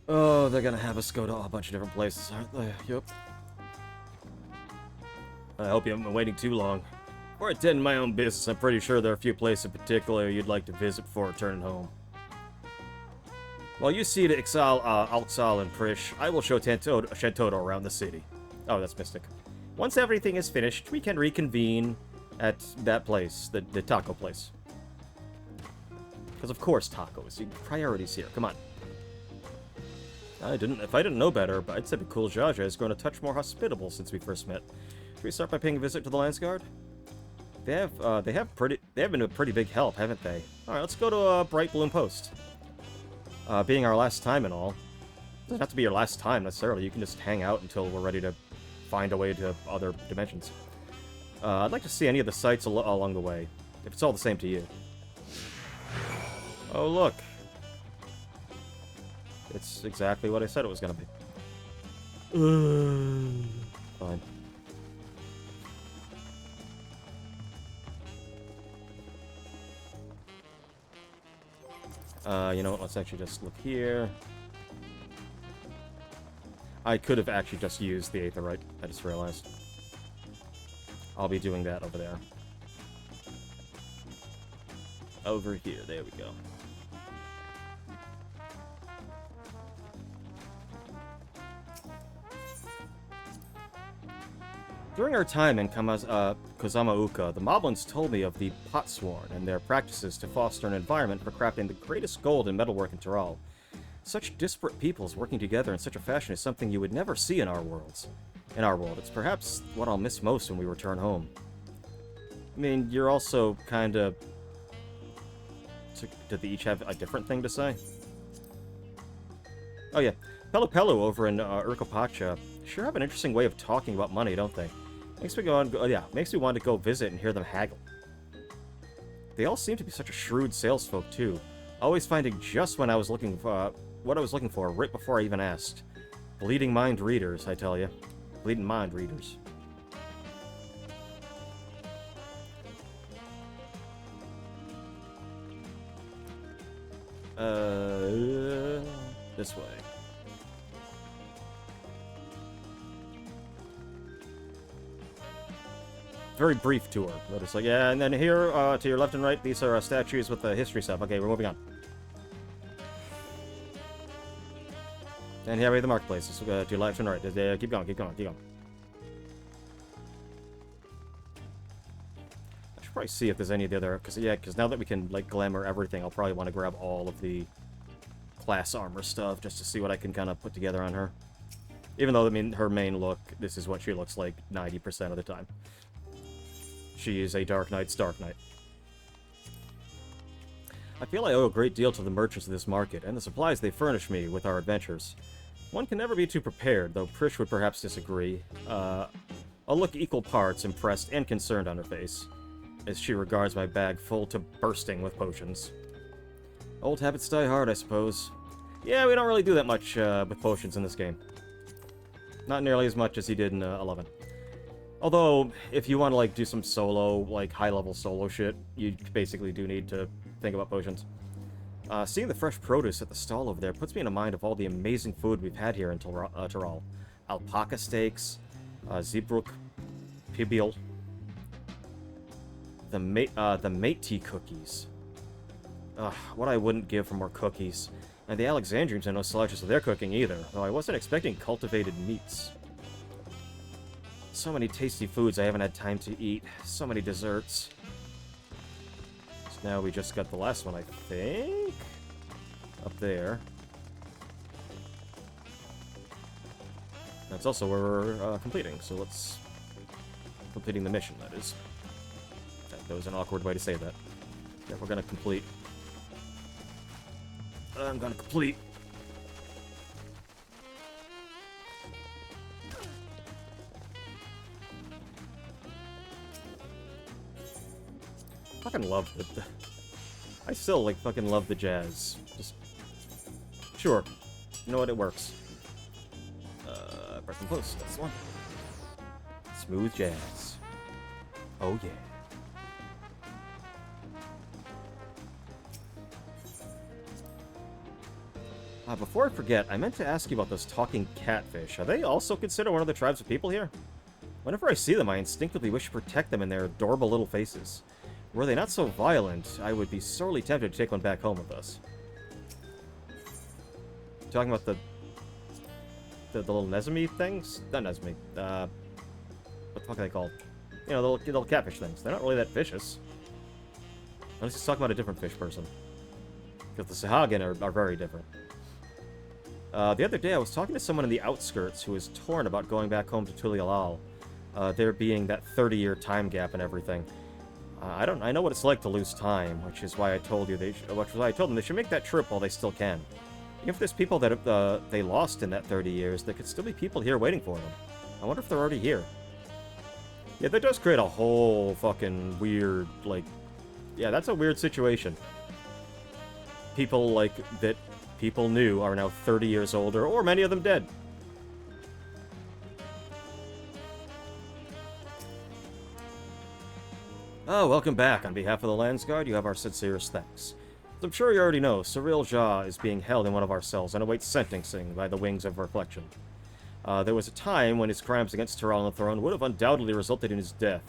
Oh, they're gonna have us go to a bunch of different places, aren't they? Yep. I hope you haven't been waiting too long. Before attending my own business, I'm pretty sure there are a few places in particular you'd like to visit before returning home. While you see to Alxal and Prish, I will show Shentoto around the city. Oh, that's Mystic. Once everything is finished, we can reconvene at that place, the taco place. Because of course tacos. Priorities here. Come on. If I didn't know better, but I'd say the cool Jaja has grown a touch more hospitable since we first met. Should we start by paying a visit to the Landsguard? They have been a pretty big help, haven't they? Alright, let's go to Bright Bloom Post. Being our last time and all. Doesn't have to be your last time necessarily. You can just hang out until we're ready to find a way to other dimensions. I'd like to see any of the sights along the way, if it's all the same to you. Oh, look. It's exactly what I said it was going to be. Fine. You know what? Let's actually just look here. I could have actually just used the Aetherite. I just realized. I'll be doing that over there. Over here. There we go. During our time in Kozamauka, the Moblins told me of the Potsworn and their practices to foster an environment for crafting the greatest gold and metalwork in Tyrol. Such disparate peoples working together in such a fashion is something you would never see in our worlds. In our world, it's perhaps what I'll miss most when we return home. I mean, you're also kind of... Did they each have a different thing to say? Oh yeah, Pelu Pelu over in Urkopacha sure have an interesting way of talking about money, don't they? Makes me makes me want to go visit and hear them haggle. They all seem to be such a shrewd salesfolk too, always finding just when I was looking for what I was looking for right before I even asked. Bleeding mind readers, I tell you. Bleeding mind readers. This way. Very brief tour. Notice, like, yeah, and then here, to your left and right, these are statues with the history stuff. Okay, we're moving on. And here we have the marketplaces. So, to your left and right. Keep going, keep going, keep going. I should probably see if there's any of the other... Because now that we can, like, glamour everything, I'll probably want to grab all of the class armor stuff just to see what I can kind of put together on her. Even though, I mean, her main look, this is what she looks like 90% of the time. She is a Dark Knight's Dark Knight. I feel I owe a great deal to the merchants of this market, and the supplies they furnish me with our adventures. One can never be too prepared, though Prish would perhaps disagree. I'll look equal parts impressed and concerned on her face, as she regards my bag full to bursting with potions. Old habits die hard, I suppose. Yeah, we don't really do that much with potions in this game. Not nearly as much as he did in 11. Although, if you want to, like, do some solo, like, high-level solo shit, you basically do need to think about potions. Seeing the fresh produce at the stall over there puts me in mind of all the amazing food we've had here in Tyrol. Alpaca steaks, Zeebrugge Pibiel, the mate tea cookies. What I wouldn't give for more cookies. And the Alexandrians are no slouches of their cooking either, though I wasn't expecting cultivated meats. So many tasty foods I haven't had time to eat. So many desserts. So now we just got the last one, I think? Up there. That's also where we're completing, so let's... Completing the mission, that is. That was an awkward way to say that. Yeah, we're gonna complete. I'm gonna complete. Fucking love the... I still, like, fucking love the jazz. Just... Sure. You know what? It works. Press and close. That's the one. Smooth jazz. Oh, yeah. Before I forget, I meant to ask you about those talking catfish. Are they also considered one of the tribes of people here? Whenever I see them, I instinctively wish to protect them in their adorable little faces. Were they not so violent, I would be sorely tempted to take one back home with us. Talking about the little Nezumi things? Not Nezumi. What the fuck are they called? You know, the little catfish things. They're not really that vicious. Unless he's talking about a different fish person. Because the Sahagin are very different. The other day, I was talking to someone in the outskirts who was torn about going back home to Tulialal. There being that 30-year time gap and everything. I know what it's like to lose time, which is why I told you which is why I told them they should make that trip while they still can. Even if there's people that they lost in that 30 years, there could still be people here waiting for them. I wonder if they're already here. Yeah, that does create a whole fucking weird, like... Yeah, that's a weird situation. People, like, that people knew are now 30 years older, or many of them dead. Oh, welcome back. On behalf of the Landsguard, you have our sincerest thanks. As I'm sure you already know, Cyril Jah is being held in one of our cells and awaits sentencing by the Wings of Reflection. There was a time when his crimes against Tyrell and the Throne would have undoubtedly resulted in his death.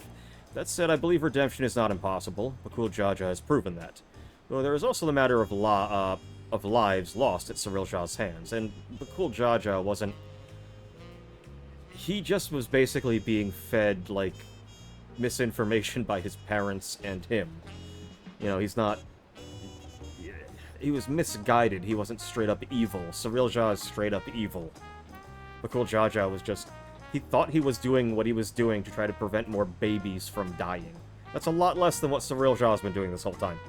That said, I believe redemption is not impossible. Bakul Jaja has proven that. Though there is also the matter of lives lost at Cyril Jah's hands, and Bakul Jaja wasn't... He just was basically being fed, like, misinformation by his parents and him. You know, he's not... He was misguided. He wasn't straight up evil. Cyril Jah is straight up evil. Bakul Jaja was just... He thought he was doing what he was doing to try to prevent more babies from dying. That's a lot less than what Cyril Jah has been doing this whole time.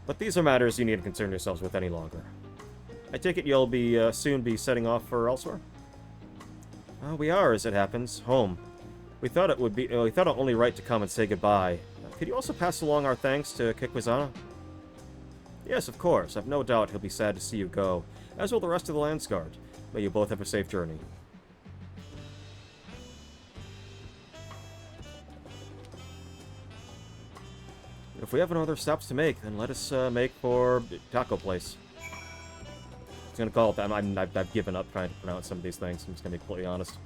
But these are matters you need to concern yourselves with any longer. I take it you'll be soon be setting off for elsewhere? We are, as it happens, home. We thought it only right to come and say goodbye. Could you also pass along our thanks to Kikwizana? Yes, of course. I've no doubt he'll be sad to see you go, as will the rest of the Landsguard. May you both have a safe journey. If we have no other stops to make, then let us make for Taco Place. I was gonna call it that. I've given up trying to pronounce some of these things. I'm just gonna be completely honest.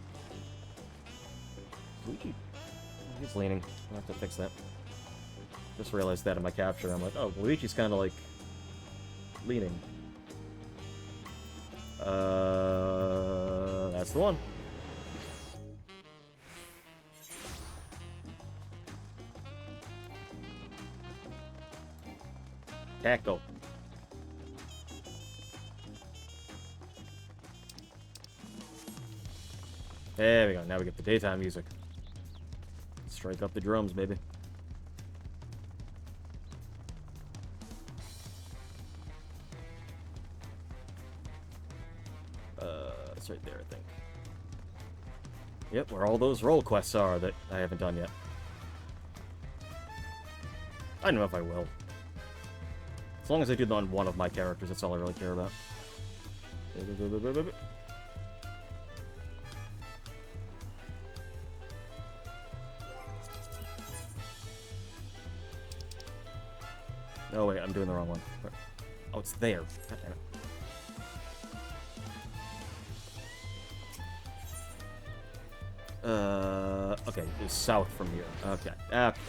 Luigi, he's leaning. I'll have to fix that. Just realized that in my capture. I'm like, oh, Luigi's kind of like leaning. That's the one. Taco. There we go. Now we get the daytime music. Strike up the drums, baby. It's right there, I think. Yep, where all those role quests are that I haven't done yet. I don't know if I will. As long as I do them on one of my characters, that's all I really care about. Oh wait, I'm doing the wrong one. Oh, it's there. God damn it. Okay, it's south from here. Okay. Okay.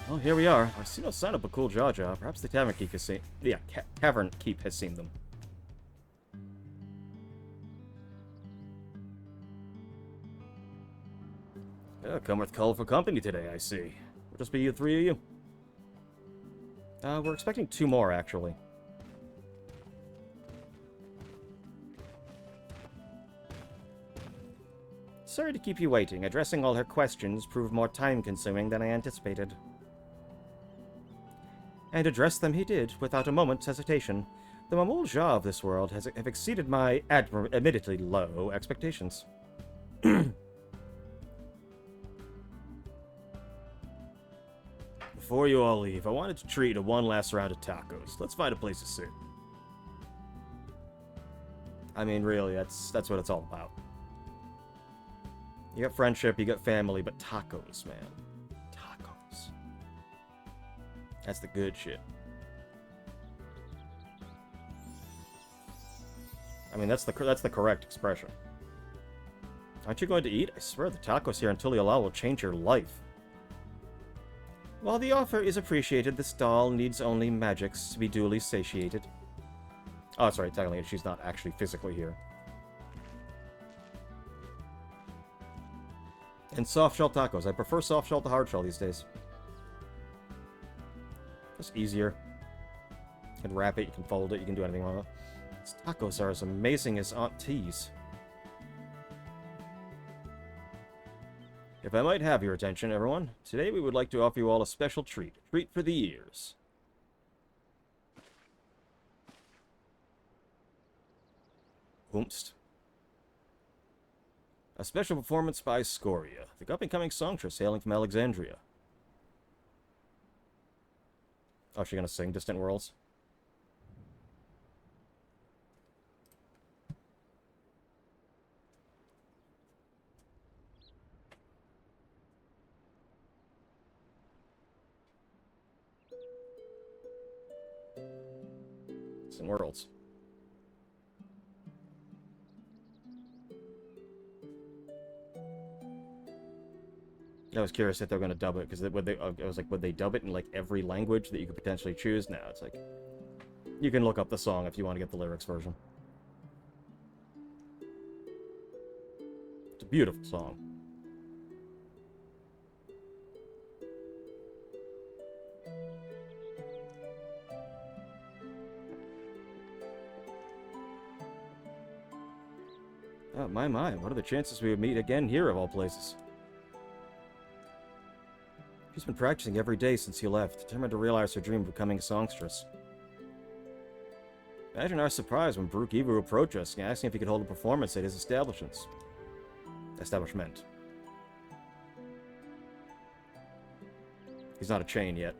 Well, here we are. I see no sign of Bakul Jaja. Perhaps the Tavern Keep has seen... Yeah, Tavern Keep has seen them. Yeah, come with colorful company today, I see. Will just be you three of you? We're expecting 2 more, actually. Sorry to keep you waiting. Addressing all her questions proved more time-consuming than I anticipated. And address them he did, without a moment's hesitation. The Mamul Jah of this world have exceeded my admittedly low expectations. Before you all leave, I wanted to treat a one last round of tacos. Let's find a place to sit. I mean, really, that's what it's all about. You got friendship, you got family, but tacos, man. Tacos. That's the good shit. I mean, that's the correct expression. Aren't you going to eat? I swear the tacos here in Tuliala will change your life. While the offer is appreciated, this doll needs only magics to be duly satiated. Oh, sorry, technically she's not actually physically here. And soft shell tacos. I prefer soft shell to hard shell these days. Just easier. You can wrap it, you can fold it, you can do anything with it. These tacos are as amazing as Aunt T's. If I might have your attention, everyone, today we would like to offer you all a special treat. A treat for the ears. Oomst. A special performance by Scoria, the up-and-coming songstress hailing from Alexandria. Oh, is she gonna sing Distant Worlds? Distant Worlds. I was curious if they're going to dub it, because I was like, would they dub it in, like, every language that you could potentially choose? No, it's like, you can look up the song if you want to get the lyrics version. It's a beautiful song. Oh, my, what are the chances we would meet again here, of all places? She's been practicing every day since you left, determined to realize her dream of becoming a songstress. Imagine our surprise when Brook Evu approached us, asking if he could hold a performance at his establishment. He's not a chain yet.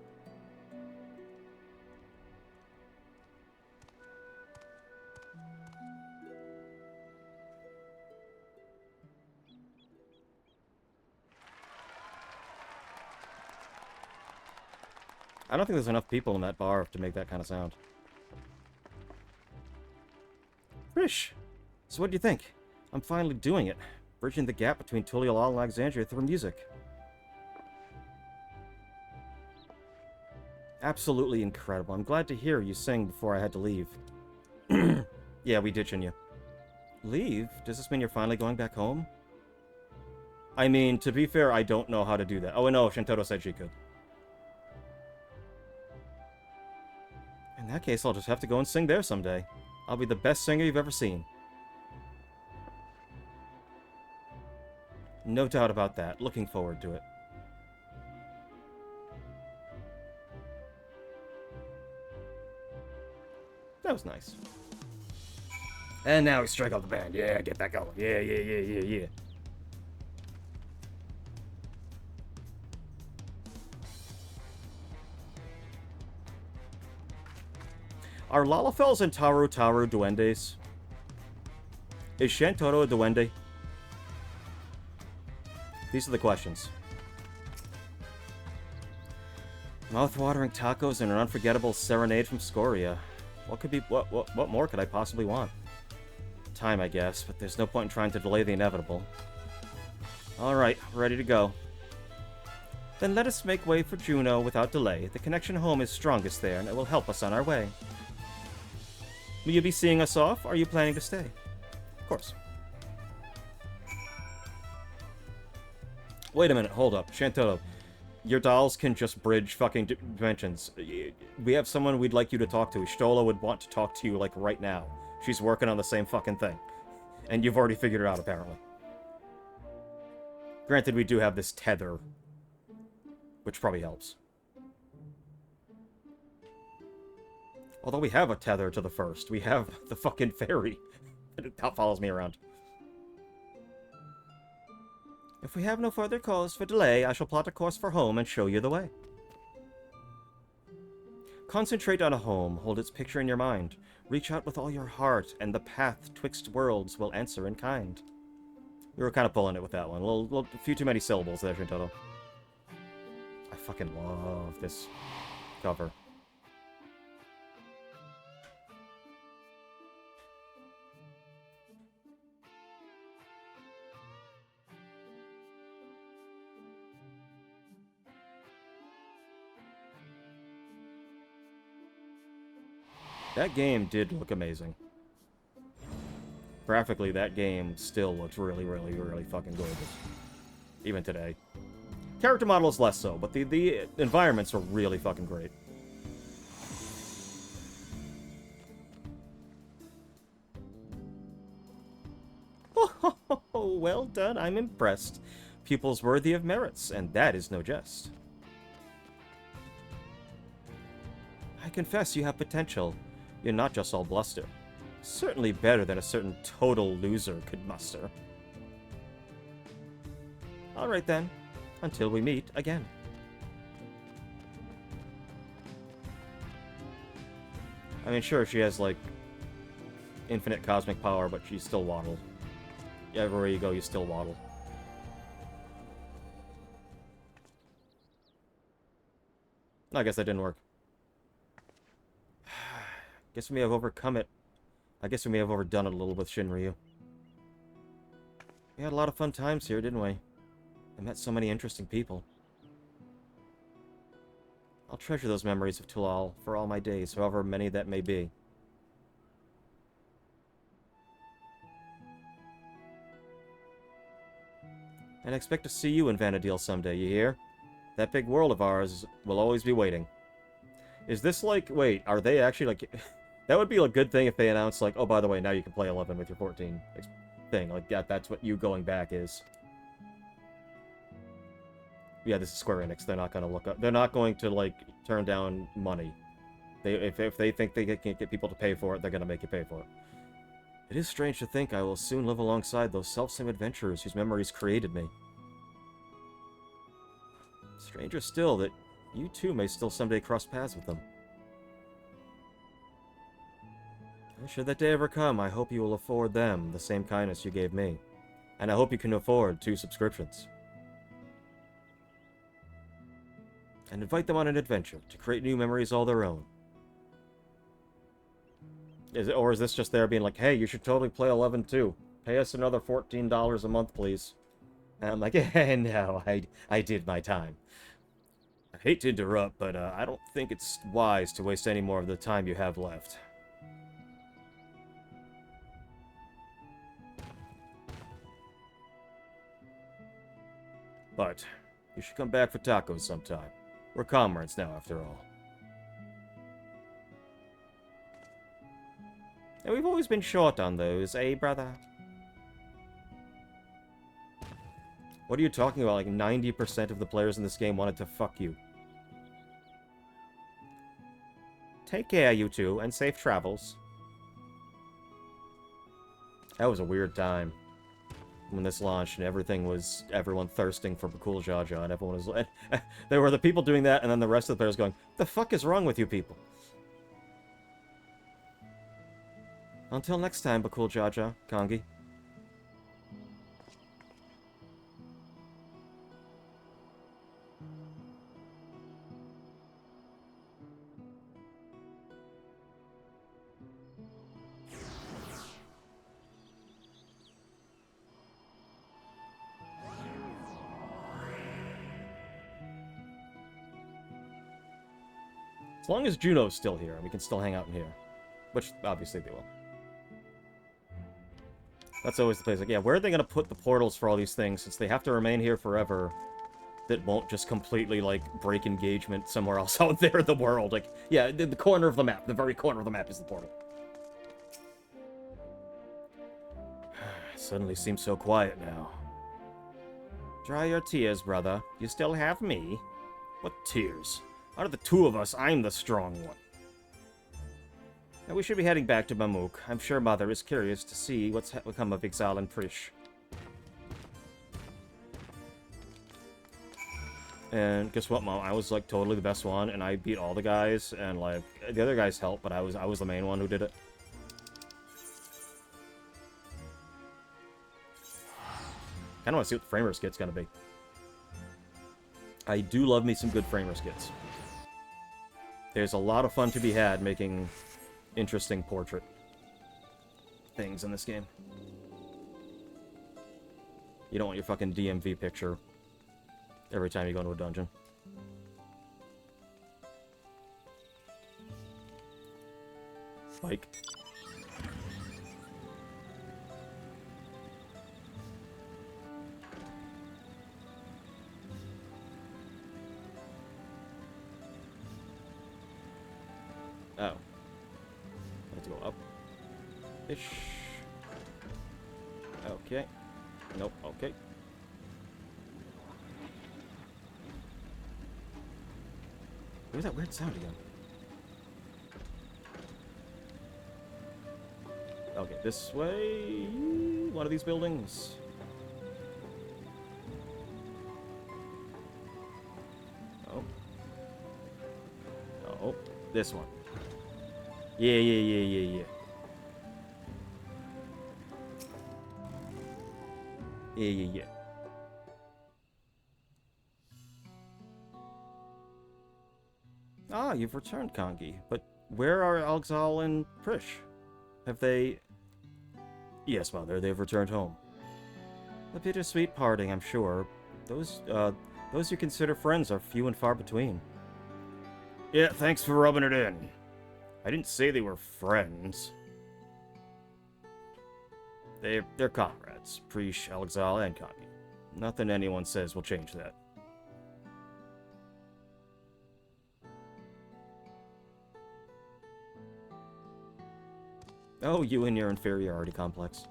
I don't think there's enough people in that bar to make that kind of sound. Frisch! So what do you think? I'm finally doing it. Bridging the gap between Tuliala and Alexandria through music. Absolutely incredible. I'm glad to hear you sing before I had to leave. Yeah, we ditching you. Leave? Does this mean you're finally going back home? I mean, to be fair, I don't know how to do that. Oh, no, Shintaro said she could. In that case, I'll just have to go and sing there someday. I'll be the best singer you've ever seen. No doubt about that. Looking forward to it. That was nice. And now we strike out the band. Yeah, get that going. Yeah. Are Lalafels and Taru duendes? Is Shantoro a duende? These are the questions. Mouth-watering tacos and an unforgettable serenade from Scoria. What more could I possibly want? Time, I guess, but there's no point in trying to delay the inevitable. Alright, ready to go. Then let us make way for Juno without delay. The connection home is strongest there, and it will help us on our way. Will you be seeing us off, or are you planning to stay? Of course. Wait a minute, hold up. Shantotto, your dolls can just bridge fucking dimensions. We have someone we'd like you to talk to. Stola would want to talk to you, like, right now. She's working on the same fucking thing. And you've already figured it out, apparently. Granted, we do have this tether, which probably helps. Although we have a tether to the first. We have the fucking fairy that follows me around. If we have no further cause for delay, I shall plot a course for home and show you the way. Concentrate on a home, hold its picture in your mind. Reach out with all your heart, and the path twixt worlds will answer in kind. We were kind of pulling it with that one. A few too many syllables there, Shintotto. I fucking love this cover. That game did look amazing. Graphically, that game still looks really, really, really fucking gorgeous. Even today. Character models less so, but the environments are really fucking great. Oh, well done, I'm impressed. Pupils worthy of merits, and that is no jest. I confess you have potential. You're not just all bluster. Certainly better than a certain total loser could muster. Alright then, until we meet again. I mean, sure, she has, like, infinite cosmic power, but she's still waddle. Everywhere you go, you still waddle. I guess that didn't work. Guess we may have overcome it. I guess we may have overdone it a little with Shinryu. We had a lot of fun times here, didn't we? I met so many interesting people. I'll treasure those memories of Tulal for all my days, however many that may be. And I expect to see you in Vana'diel someday, you hear? That big world of ours will always be waiting. Is this like... Wait, are they actually like... That would be a good thing if they announced, like, oh, by the way, now you can play 11 with your 14 thing. Like, that's what you going back is. Yeah, this is Square Enix. They're not going to look up... They're not going to, like, turn down money. If they think they can't get people to pay for it, they're going to make you pay for it. It is strange to think I will soon live alongside those self-same adventurers whose memories created me. Stranger still that you too may still someday cross paths with them. Should that day ever come, I hope you will afford them the same kindness you gave me. And I hope you can afford 2 subscriptions. And invite them on an adventure to create new memories all their own. Or is this just there being like, hey, you should totally play 11 too. Pay us another $14 a month, please. And I'm like, yeah, no, I did my time. I hate to interrupt, but I don't think it's wise to waste any more of the time you have left. But you should come back for tacos sometime. We're comrades now, after all. And we've always been short on those, eh, brother? What are you talking about? Like, 90% of the players in this game wanted to fuck you. Take care, you two, and safe travels. That was a weird time. When this launched and everyone thirsting for Bakul Jaja, and everyone was there were the people doing that, and then the rest of the players going, the fuck is wrong with you people? Until next time, Bakul Jaja, Kongi. As long as Juno's still here, we can still hang out in here. Which, obviously, they will. That's always the place. Like, yeah, where are they gonna put the portals for all these things, since they have to remain here forever? That won't just completely, like, break engagement somewhere else out there in the world. Like, yeah, the corner of the map. The very corner of the map is the portal. Suddenly seems so quiet now. Dry your tears, brother. You still have me. What tears? Out of the two of us, I'm the strong one. Now we should be heading back to Mamuk. I'm sure Mother is curious to see what's become of Exile and Prish. And guess what, Mom? I was, like, totally the best one, and I beat all the guys, and, like, the other guys helped, but I was the main one who did it. Kinda wanna see what the Framer skit's gonna be. I do love me some good Framer skits. There's a lot of fun to be had making interesting portrait things in this game. You don't want your fucking DMV picture every time you go into a dungeon. Like... Oh. I have to go up. Ish. Okay. Nope, okay. Where's that weird sound again? Okay, this way... One of these buildings. Oh. Oh, this one. Yeah. Yeah. Ah, you've returned, Kongi. But where are Alxal and Prish? Have they... Yes, Mother, they've returned home. A bittersweet parting, I'm sure. Those you consider friends are few and far between. Yeah, thanks for rubbing it in. I didn't say they were friends. They're comrades. Prish, Alxal, and Kongi. Nothing anyone says will change that. Oh, you and your inferiority complex.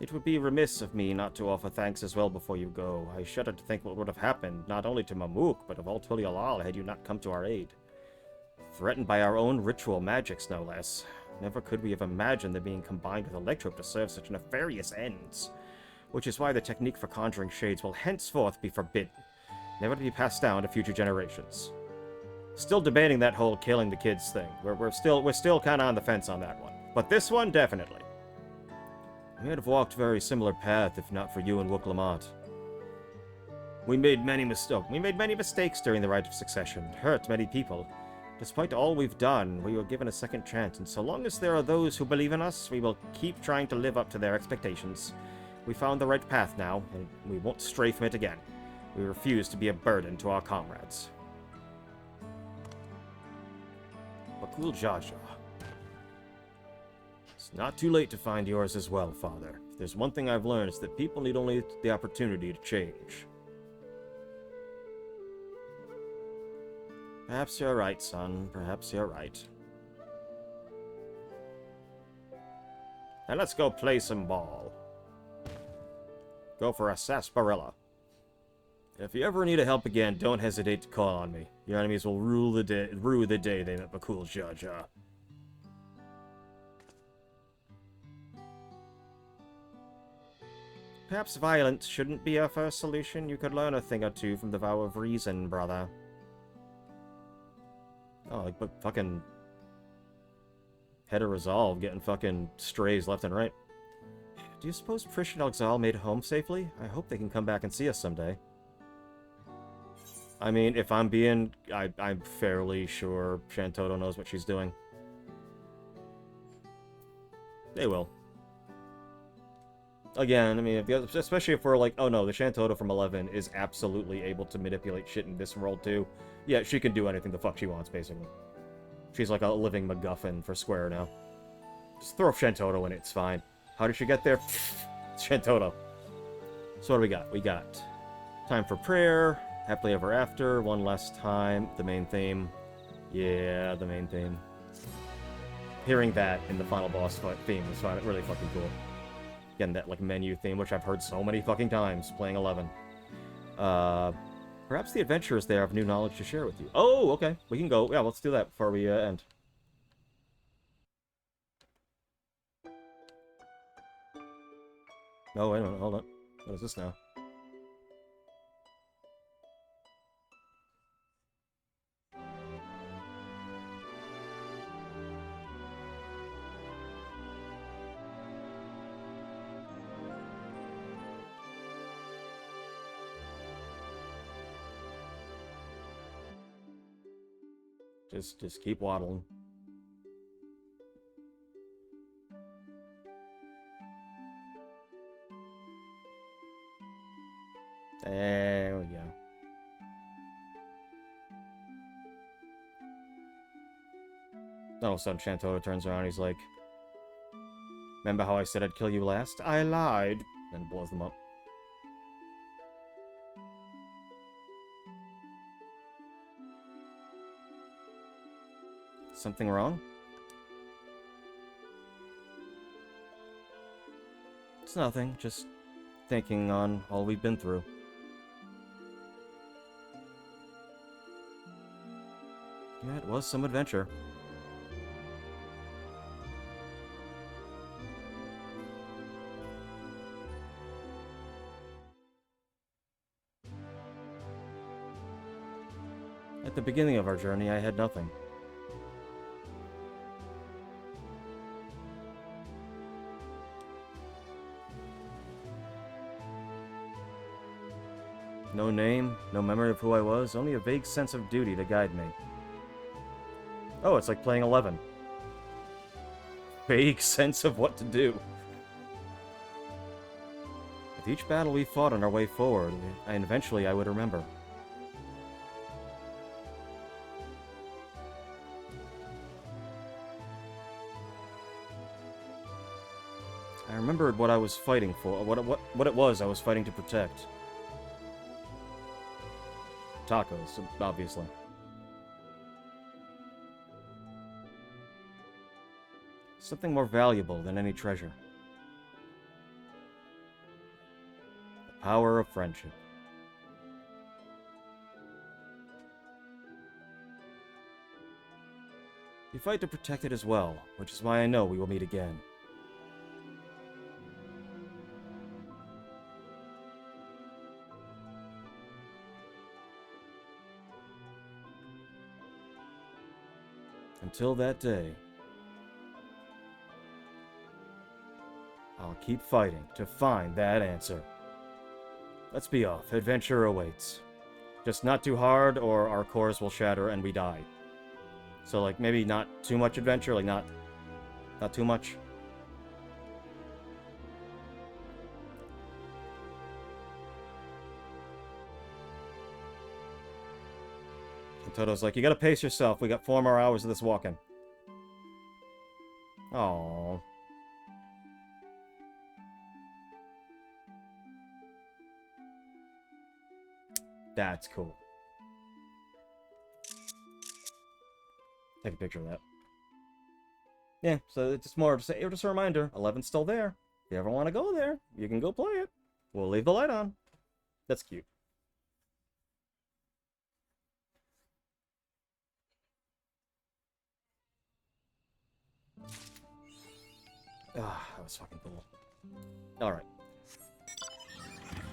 It would be remiss of me not to offer thanks as well before you go. I shudder to think what would have happened, not only to Mamuk, but of all Tulialal had you not come to our aid. Threatened by our own ritual magics, no less. Never could we have imagined them being combined with Electrope to serve such nefarious ends. Which is why the technique for conjuring shades will henceforth be forbidden, never to be passed down to future generations. Still debating that whole killing the kids thing. We're still kind of on the fence on that one. But this one, definitely. We would have walked a very similar path if not for you and Wook Lamont. We made many mistakes during the Rite of Succession, hurt many people. Despite all we've done, we were given a second chance, and so long as there are those who believe in us, we will keep trying to live up to their expectations. We found the right path now, and we won't stray from it again. We refuse to be a burden to our comrades. Bakul Jaja. It's not too late to find yours as well, Father. If there's one thing I've learned, it's that people need only the opportunity to change. Perhaps you're right, son. Perhaps you're right. Now let's go play some ball. Go for a sarsaparilla. If you ever need help again, don't hesitate to call on me. Your enemies will rue the day they met Bakul Jaja. Perhaps violence shouldn't be our first solution. You could learn a thing or two from the Vow of Reason, brother. Oh, like, but fucking... Head of Resolve getting fucking strays left and right. Do you suppose Prish and Alxal made it home safely? I hope they can come back and see us someday. I mean, if I'm being... I'm fairly sure Shantoto knows what she's doing. They will. Again, I mean, especially if we're like, oh no, the Shantoto from 11 is absolutely able to manipulate shit in this world too. Yeah, she can do anything the fuck she wants, basically. She's like a living MacGuffin for Square now. Just throw Shantoto in it, it's fine. How did she get there? It's Shantoto. So what do we got? We got Time for Prayer, Happily Ever After, One Last Time, the main theme. Yeah, the main theme. Hearing that in the final boss fight theme was really fucking cool. Again, that like menu theme, which I've heard so many fucking times playing 11. Perhaps the adventurers there have new knowledge to share with you. Oh, okay. We can go. Yeah, let's do that before we end. Oh, wait a minute. Hold on. What is this now? Just keep waddling. There we go. Then all of a sudden, Shantoto turns around and he's like, remember how I said I'd kill you last? I lied. And blows them up. Something wrong? It's nothing, just thinking on all we've been through. Yeah, it was some adventure. At the beginning of our journey, I had nothing. No name, no memory of who I was, only a vague sense of duty to guide me. Oh, it's like playing 11. Vague sense of what to do. With each battle we fought on our way forward, and eventually I would remember. I remembered what I was fighting for, what it was I was fighting to protect. Tacos, obviously. Something more valuable than any treasure. The power of friendship. We fight to protect it as well, which is why I know we will meet again. Until that day, I'll keep fighting to find that answer. Let's be off. Adventure awaits. Just not too hard, or our cores will shatter and we die. So, like, maybe not too much adventure, like, not too much. Toto's like, you gotta pace yourself. We got 4 more hours of this walking. Aww. That's cool. Take a picture of that. Yeah, so it's just more just a reminder. 11's still there. If you ever want to go there, you can go play it. We'll leave the light on. That's cute. Ah, that was fucking cool. Alright.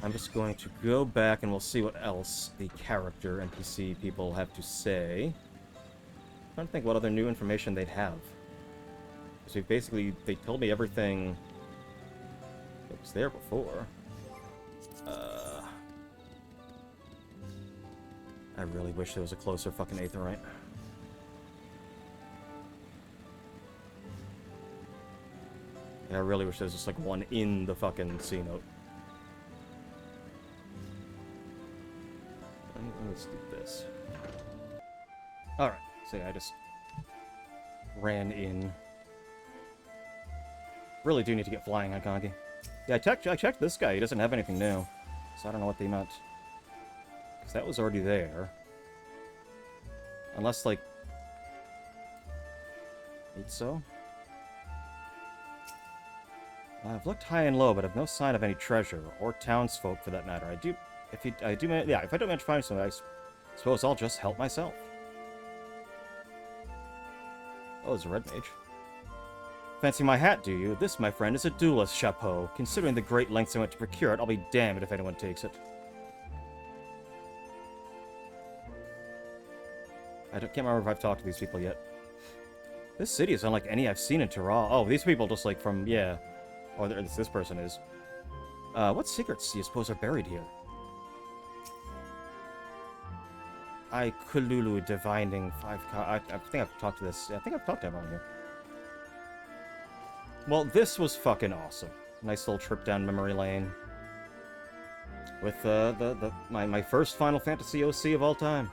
I'm just going to go back and we'll see what else the character NPC people have to say. I'm trying to think what other new information they'd have. So basically, they told me everything that was there before. I really wish there was a closer fucking Aetherite. I really wish there was just like one in the fucking C note. Let's do this. Alright, so yeah, I just ran in. Really do need to get flying on Kongi. Yeah, I checked this guy. He doesn't have anything new. So I don't know what they meant. Because that was already there. Unless, like... so. I've looked high and low, but have no sign of any treasure, or townsfolk for that matter. If I don't manage to find something, I suppose I'll just help myself. Oh, there's a red mage. Fancy my hat, do you? This, my friend, is a duelist chapeau. Considering the great lengths I went to procure it, I'll be damned if anyone takes it. Can't remember if I've talked to these people yet. This city is unlike any I've seen in Terra. Oh, these people just like from, yeah. Or this person is. What secrets do you suppose are buried here? I Kululu divining 5. I think I've talked to this. I think I've talked to everyone here. Well, this was fucking awesome. Nice little trip down memory lane. With my first Final Fantasy OC of all time.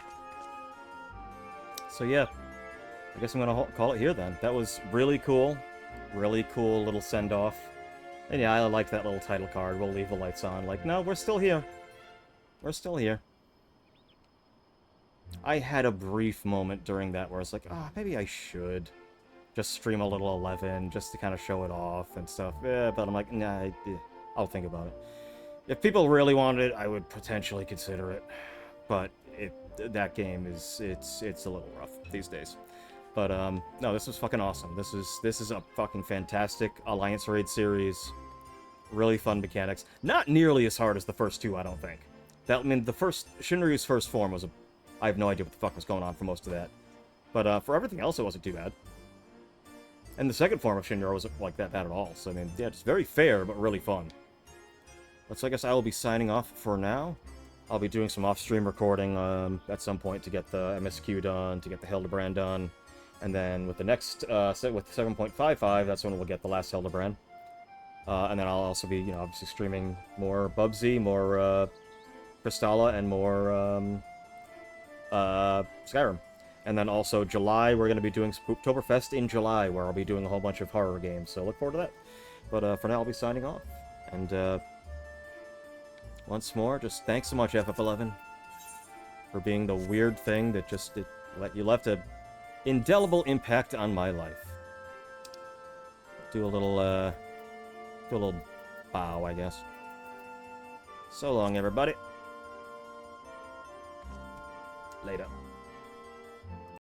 So yeah, I guess I'm gonna call it here then. That was really cool. Really cool little send-off. And yeah, I like that little title card. We'll leave the lights on. Like, no, we're still here. We're still here. I had a brief moment during that where I was like, maybe I should just stream a little 11 just to kind of show it off and stuff. Yeah, but I'm like, nah, I'll think about it. If people really wanted it, I would potentially consider it. But that game is, it's a little rough these days. But, no, this was fucking awesome. This is a fucking fantastic Alliance Raid series. Really fun mechanics. Not nearly as hard as the first two, I don't think. Shinryu's first form was I have no idea what the fuck was going on for most of that. But, for everything else, it wasn't too bad. And the second form of Shinra wasn't, like, that bad at all. So, I mean, yeah, it's very fair, but really fun. But so I guess I will be signing off for now. I'll be doing some off-stream recording, at some point to get the MSQ done, to get the Hildebrand done. And then with the next, with 7.55, that's when we'll get the last Hildebrand. And then I'll also be, obviously streaming more Bubsy, more, Crystalla, and more, Skyrim. And then also July, we're going to be doing Spooktoberfest in July, where I'll be doing a whole bunch of horror games, so look forward to that. But, for now, I'll be signing off. And, once more, just thanks so much, FF11, for being the weird thing that just you left a indelible impact on my life. Do a little bow, I guess. So long, everybody. Later.